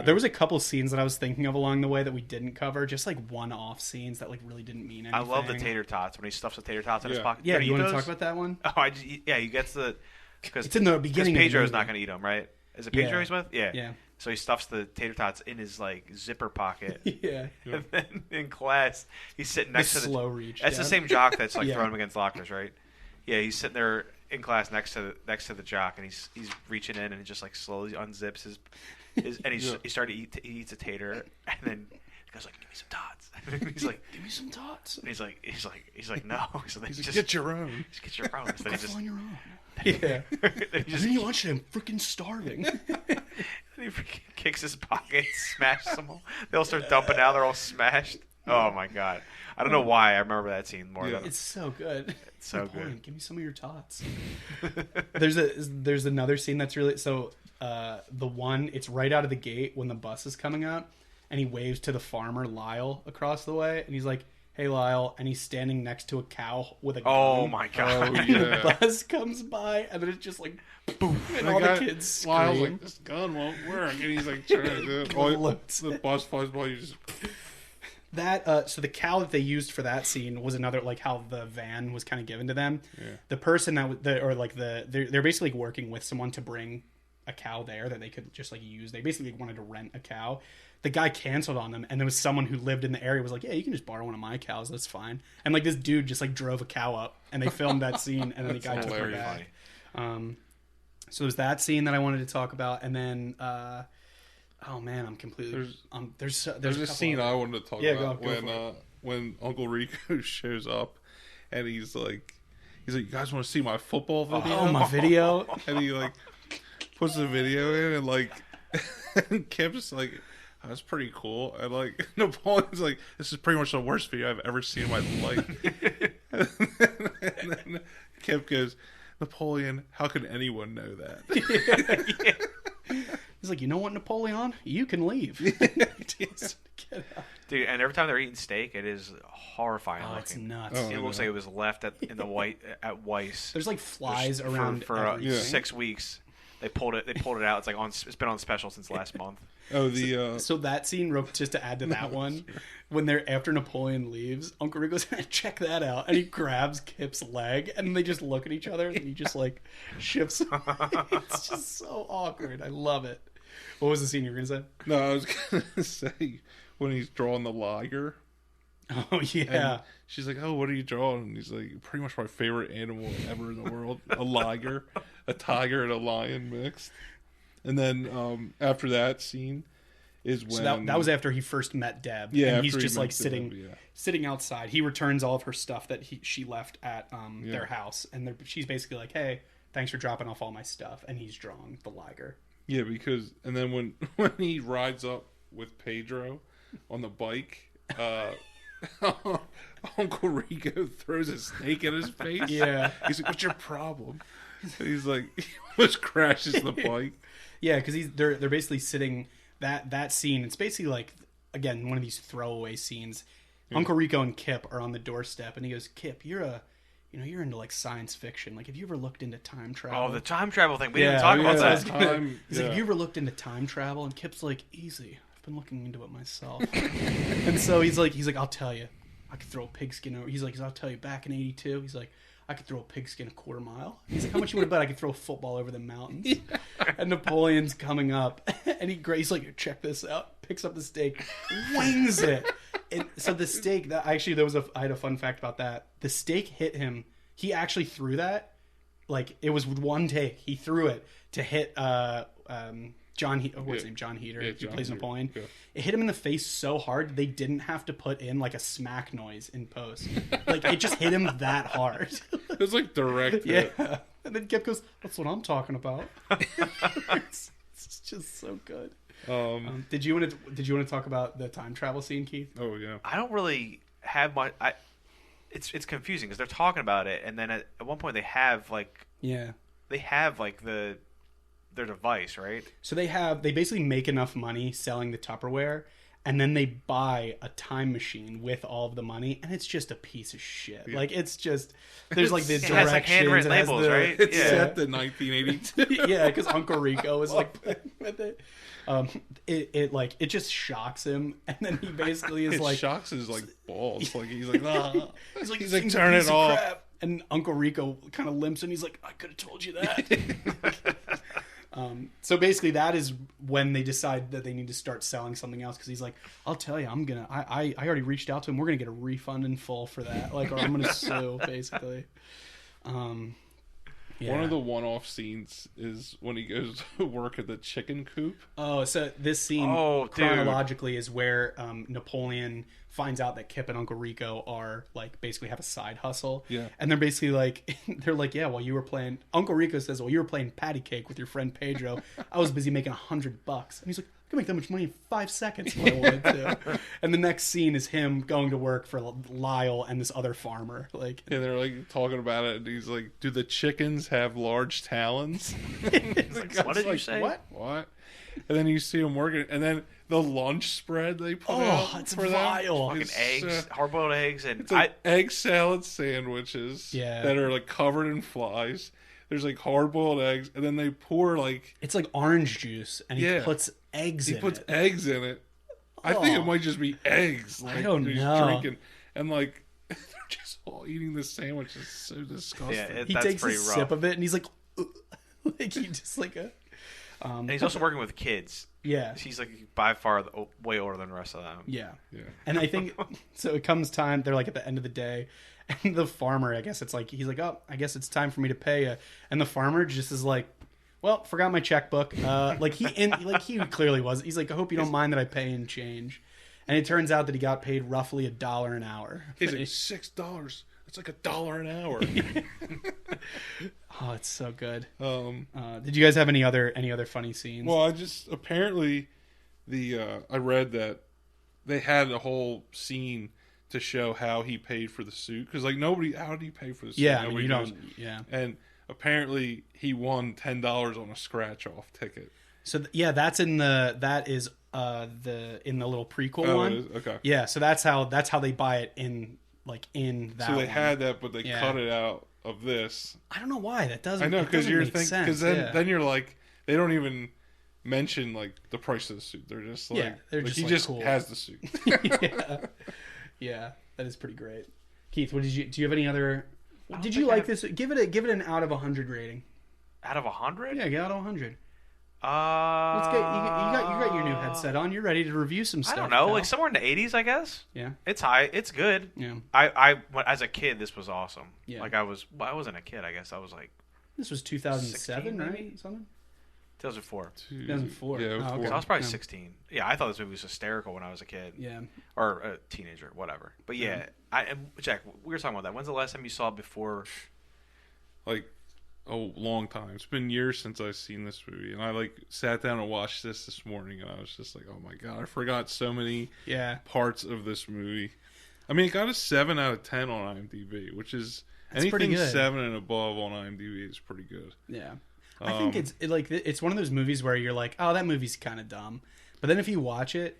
There was a couple scenes that I was thinking of along the way that we didn't cover, just like one-off scenes that like really didn't mean anything. I love the tater tots when he stuffs the tater tots in his pocket. Yeah, you want to talk about that one? Oh, he gets the because it's in the beginning. Because Pedro's not going to eat them, right? Is it Pedro he's with? Yeah. Yeah. So he stuffs the tater tots in his like zipper pocket. Yeah. And then in class, he's sitting next to the slow reach. That's the same jock that's like throwing him against lockers, right? Yeah, he's sitting there in class next to the jock, and he's reaching in and he just like slowly unzips his and he started to he eats a tater, and then he goes like, "Give me some tots." And he's like, "Give me some tots." And he's like, "No." So then just get your own. Just get your own. So then he just on your own. Yeah. Then you watch it. I'm freaking starving. And he freaking kicks his pocket, smashes them all. They all start dumping out. They're all smashed. Oh my god! I don't know why I remember that scene more. Than it's so good. It's so good. Give me some of your tots. There's another scene that's really so. The one, it's right out of the gate when the bus is coming up, and he waves to the farmer Lyle across the way, and he's like, "Hey Lyle," and he's standing next to a cow with a gun. Oh my god! And the bus comes by, and then it's just like boom, and all the kids scream. Lyle's like, "This gun won't work," and he's like trying to do it. The bus flies by, you just. That so the cow that they used for that scene was another, like how the van was kind of given to them. Yeah. The person that they're basically working with someone to bring a cow there that they could just like use. They basically wanted to rent a cow. The guy canceled on them, and there was someone who lived in the area was like, "Yeah, you can just borrow one of my cows. That's fine." And like this dude just like drove a cow up, and they filmed that scene, and then the guy took her back. So there's that scene that I wanted to talk about, and then oh man, I'm completely. There's a scene I wanted to talk about when Uncle Rico shows up, and he's like, "You guys want to see my football video? Oh, my video!" And he like puts the video in, and like Kip's like, "Oh, that's pretty cool." And like Napoleon's like, "This is pretty much the worst video I've ever seen in my life." And then Kip goes, "Napoleon, how can anyone know that?" Yeah. He's like, "You know what, Napoleon? You can leave." Get out. Dude, and every time they're eating steak, it is horrifying looking. It's nuts. It looks like it was left at Weiss. There's like flies around for 6 weeks. They pulled it out. It's been on special since last month. Oh, so that scene, just to add to that one, when they're after Napoleon leaves, Uncle Rick goes, "Check that out," and he grabs Kip's leg, and they just look at each other, and he just like shifts. It's just so awkward. I love it. What was the scene you were gonna say? No, I was gonna say when he's drawing the liger. Oh yeah. And she's like, "Oh, what are you drawing?" And he's like, "Pretty much my favorite animal ever in the world: a liger, a tiger, and a lion mixed." And then after that scene is when that was after he first met Deb. Yeah, and he's just like sitting outside. He returns all of her stuff that she left at their house, and she's basically like, "Hey, thanks for dropping off all my stuff." And he's drawing the liger. Yeah, because and then when he rides up with Pedro on the bike, Uncle Rico throws a snake in his face. Yeah, he's like, "What's your problem?" And he's like, he almost crashes the bike. Yeah, because they're basically sitting that scene. It's basically like, again, one of these throwaway scenes. Yeah. Uncle Rico and Kip are on the doorstep, and he goes, "Kip, you're into like science fiction. Like, have you ever looked into time travel?" Oh, the time travel thing. We didn't talk about that. He's like, "Have you ever looked into time travel?" And Kip's like, "Easy. I've been looking into it myself." And so he's like, "I'll tell you. I could throw a pigskin over." He's like, "I'll tell you. Back in '82, he's like, I could throw a pigskin a quarter mile. He's like, how much you want to bet I could throw a football over the mountains? Yeah. And Napoleon's coming up, and he's like, check this out. Picks up the steak, wings it. And so the steak, I had a fun fact about that. The steak hit him. He actually threw that. Like, it was with one take. He threw it to hit John Heater, who plays Napoleon. Yeah. It hit him in the face so hard they didn't have to put in like a smack noise in post. Like, it just hit him that hard. It was like direct hit. Yeah. And then Kip goes, "That's what I'm talking about." It's just so good. Did you want to talk about the time travel scene, Keith? Oh yeah. I don't really have much. It's confusing because they're talking about it, and then at one point they have their device, right? So they basically make enough money selling the Tupperware, and then they buy a time machine with all of the money, and it's just a piece of shit. Yeah. Like, it's just there's like the directions, like handwritten labels, right? It's set to 1982. Yeah, because Uncle Rico was like with it. It just shocks him, and then he basically is like shocks his like balls. Like he's like, ah. he's like turn it off. Crap. And Uncle Rico kind of limps, and he's like, I could have told you that. So basically, that is when they decide that they need to start selling something else, because he's like, I'll tell you, I already reached out to him. We're gonna get a refund in full for that, like, or I'm gonna sue, basically. Yeah. One of the one-off scenes is when he goes to work at the chicken coop. Oh, so this scene chronologically is where Napoleon finds out that Kip and Uncle Rico are like basically have a side hustle. Yeah. And they're basically like, yeah, while you were playing, Uncle Rico says, well, you were playing patty cake with your friend Pedro. I was busy making $100. And he's like, I can make that much money in 5 seconds if I wanted to. And the next scene is him going to work for Lyle and this other farmer. Like, and they're like talking about it, and he's like, do the chickens have large talons? What did you say? What? And then you see them working, and then the lunch spread they put out it's for vile. Fucking eggs, hard-boiled eggs, and it's like egg salad sandwiches that are like covered in flies. There's like hard-boiled eggs, and then they pour like it's like orange juice, and he puts eggs. He puts eggs in it. I think it might just be eggs. Like, I don't know. Drinking, and like they're just all eating this sandwich. It's so disgusting. Yeah, he takes a sip of it, and he's like, like he just like a. And he's also working with kids. Yeah. He's like by far way older than the rest of them. Yeah. And I think, so it comes time, they're like at the end of the day, and the farmer, I guess it's like, he's like, oh, I guess it's time for me to pay you. And the farmer just is like, well, forgot my checkbook. He clearly was. He's like, I hope you don't mind that I pay in change. And it turns out that he got paid roughly $1 an hour. He's like, $6. It's like $1 an hour. Oh, it's so good. Did you guys have any other funny scenes? Well, apparently I read that they had a whole scene to show how he paid for the suit, because like how do you pay for the suit? Yeah, nobody knows. Don't. Yeah, and apparently he won $10 on a scratch-off ticket. So that's in the little prequel one. It is? Okay. Yeah, so that's how they buy it in that. So they had that, but they cut it out of this. I don't know why that doesn't. I know, because you're thinking, because then you're like, they don't even mention like the price of the suit. They're just like, he just cool. Has the suit. Yeah, that is pretty great. Keith, do you have any other? Did you like this? Give it an out of 100 rating. Out of 100? Yeah, out of 100. Let's get you got your new headset on. You're ready to review some stuff. I don't know, pal. like somewhere in the 80s, I guess. Yeah, it's high. It's good. Yeah, I as a kid, this was awesome. Yeah, like I wasn't a kid. I guess I was like. This was 2007, right? Something. 2004. 2004. Yeah, so I was probably 16. Yeah, I thought this movie was hysterical when I was a kid. Yeah, or a teenager, whatever. But yeah, Jack, we were talking about that. When's the last time you saw it before? Like. A long time. It's been years since I've seen this movie, and I like sat down and watched this morning, and I was just like, "Oh my god, I forgot so many parts of this movie." I mean, it got a 7 out of 10 on IMDb, which is anything 7 and above on IMDb is pretty good. Yeah, I think it's one of those movies where you're like, "Oh, that movie's kind of dumb," but then if you watch it,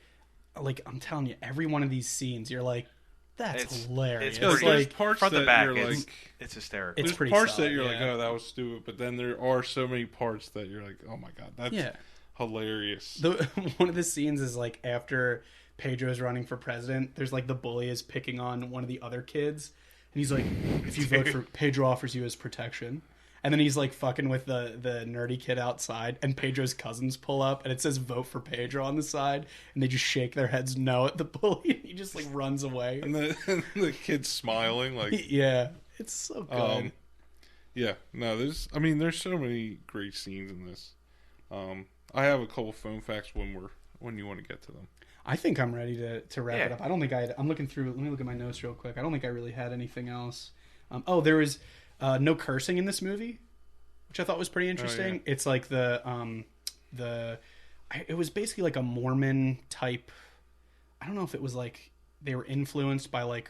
like I'm telling you, every one of these scenes, you're like. That's hilarious. It's like parts front to back. It's hysterical. It's there's parts solid, that you're like, oh, that was stupid, but then there are so many parts that you're like, oh my god, that's hilarious. One of the scenes is like after Pedro's running for president. There's like the bully is picking on one of the other kids, he's like, if you vote for Pedro offers you his protection. And then he's like fucking with the nerdy kid outside, and Pedro's cousins pull up, and it says vote for Pedro on the side, and they just shake their heads no at the bully, and he just like runs away. And the kid's smiling like yeah, it's so good. Yeah, no, there's so many great scenes in this. I have a couple phone facts when you want to get to them. I think I'm ready to wrap it up. I don't think I'm looking through. Let me look at my notes real quick. I don't think I really had anything else. There was no cursing in this movie, which I thought was pretty interesting. Oh, yeah. It's like it was basically like a Mormon type. I don't know if it was like they were influenced by like,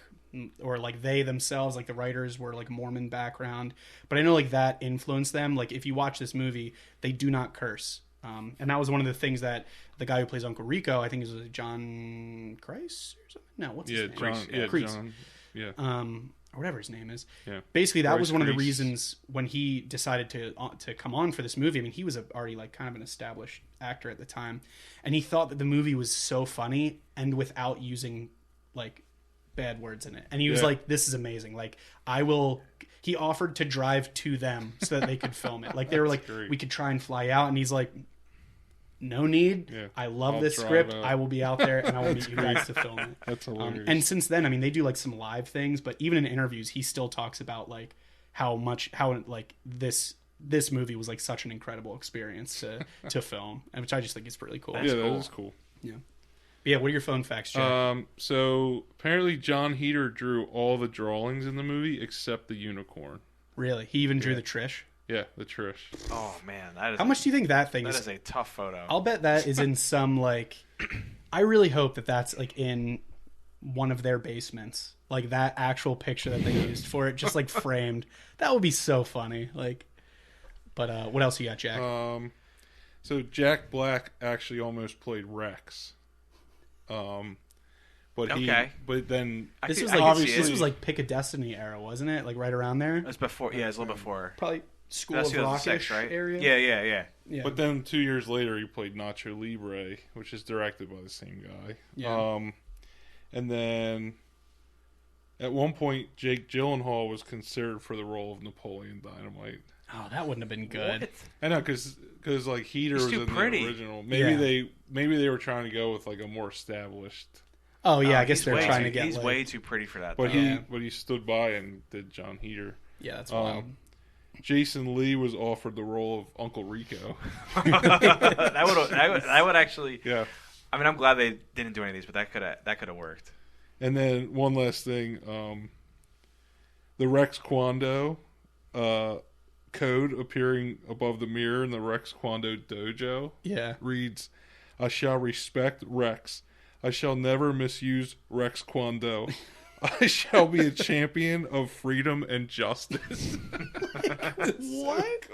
or like they themselves, like the writers were like Mormon background, but I know like that influenced them. Like if you watch this movie, they do not curse. And that was one of the things that the guy who plays Uncle Rico, I think is John Kreis or something. No, what's his name? Kreis. John. Yeah. Or whatever his name is. Yeah. Basically, that was one of the reasons when he decided to come on for this movie. I mean, he was already like kind of an established actor at the time, and he thought that the movie was so funny and without using like bad words in it. And he was like, "This is amazing! Like, I will." He offered to drive to them so that they could film it. Like they were like, great. We could try and fly out, and he's like, no need. Yeah. I love this script. Out. I will be out there and I will meet you guys to film it. That's hilarious. And since then, I mean, they do like some live things, but even in interviews, he still talks about like how like this movie was like such an incredible experience to film, and which I just think is really cool. That's cool. That is cool. Yeah. But yeah. What are your phone facts, Jack? So apparently John Heder drew all the drawings in the movie except the unicorn. Really? He even drew the Trish? Yeah, the Trish. Oh man, that is. How much do you think that thing is? That is a tough photo. I'll bet that is in some like. I really hope that that's like in one of their basements, like that actual picture that they used for it, just like framed. That would be so funny. Like, but what else you got, Jack? So Jack Black actually almost played Rex. But then this was like Pick a Destiny era, wasn't it? Like right around there. It was before. Yeah, it was a little before. Probably School of Rock-ish right? area. Yeah. But then 2 years later, he played Nacho Libre, which is directed by the same guy. Yeah. And then at one point, Jake Gyllenhaal was considered for the role of Napoleon Dynamite. Oh, that wouldn't have been good. What? I know, because like Heder was in the original. Maybe they were trying to go with like a more established. Oh yeah, I guess they're trying to get. He's way too pretty for that. But he stood by and did John Heder. Yeah, that's wild. Jason Lee was offered the role of Uncle Rico. that would actually. Yeah. I mean, I'm glad they didn't do any of these, but that could have worked. And then one last thing, the Rex Kwando code appearing above the mirror in the Rex Kwando dojo. Yeah. Reads, "I shall respect Rex. I shall never misuse Rex Kwando. I shall be a champion of freedom and justice." What?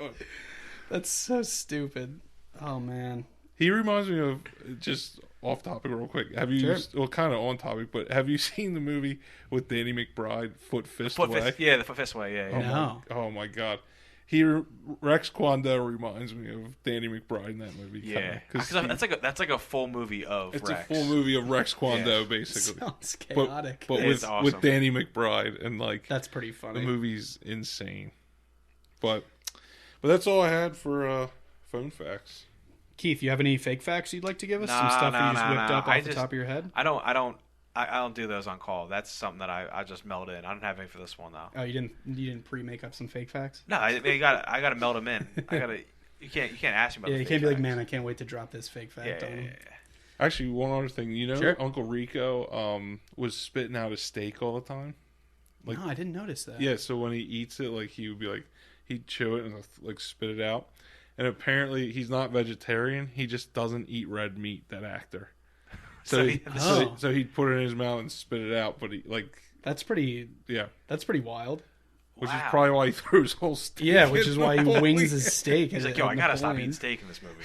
That's so stupid. Oh man. He reminds me of, just off topic real quick. Have you? Sure. Well, kind of on topic, but have you seen the movie with Danny McBride, Foot Fist Way? Yeah, the Foot Fist Way. Yeah. No. Oh my God. Rex Kwando reminds me of Danny McBride in that movie. Yeah, because that's like a full movie of Rex. It's a full movie of Rex Kwando, basically. Sounds chaotic. But awesome. with Danny McBride, and like that's pretty funny. The movie's insane. But that's all I had for phone facts. Keith, you have any fake facts you'd like to give us? Some stuff you just whipped up off the top of your head? I don't do those on call. That's something that I just meld in. I don't have any for this one though. Oh, you didn't pre-make up some fake facts? No, I gotta meld them in. You can't ask me about. Yeah, you can't be like, man, I can't wait to drop this fake fact on him. Actually, one other thing, Sure. Uncle Rico was spitting out his steak all the time. Like, no, I didn't notice that. Yeah, so when he eats it, like he would be like, he'd chew it and like spit it out. And apparently, he's not vegetarian. He just doesn't eat red meat. That actor. So he'd put it in his mouth and spit it out, but that's pretty. Yeah, that's pretty wild. Which is probably why he threw his whole steak. Yeah, which is why he wings his steak. He's like, yo, I gotta stop eating steak in this movie.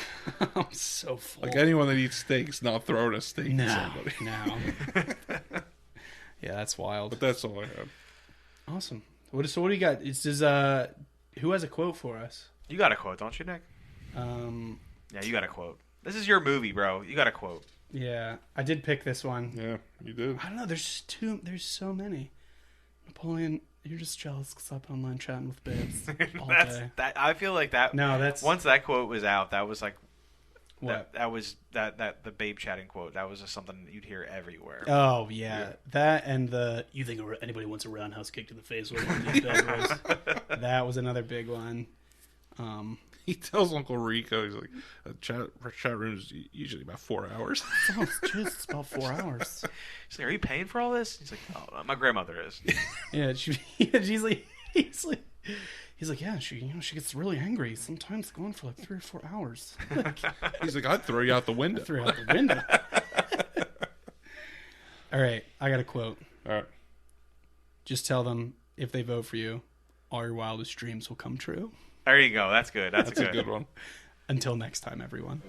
I'm so full. Like anyone that eats steak's not throwing a steak to somebody. No. Yeah, that's wild. But that's all I have. Awesome. What do you got? Who has a quote for us? You got a quote, don't you, Nick? Yeah, you got a quote. This is your movie, bro. You got a quote. Yeah, I did pick this one. Yeah, you did. I don't know. There's so many. Napoleon. You're just jealous because I've been online chatting with babes all day. I feel like that. No, that's once that quote was out, that was like what that was that the babe chatting quote. That was just something you'd hear everywhere. Oh yeah, that and the you think anybody wants a roundhouse kick to the face with one of these bedrooms? That was another big one. He tells Uncle Rico, he's like, chat room is usually about 4 hours. Oh, it's about 4 hours. He's like, are you paying for all this? He's like, oh, my grandmother is. Yeah, he's like, yeah, she gets really angry. Sometimes going for like 3 or 4 hours. He's like, I'd throw you out the window. All right, I got a quote. All right. Just tell them if they vote for you, all your wildest dreams will come true. There you go. That's good. That's a good one. Until next time, everyone.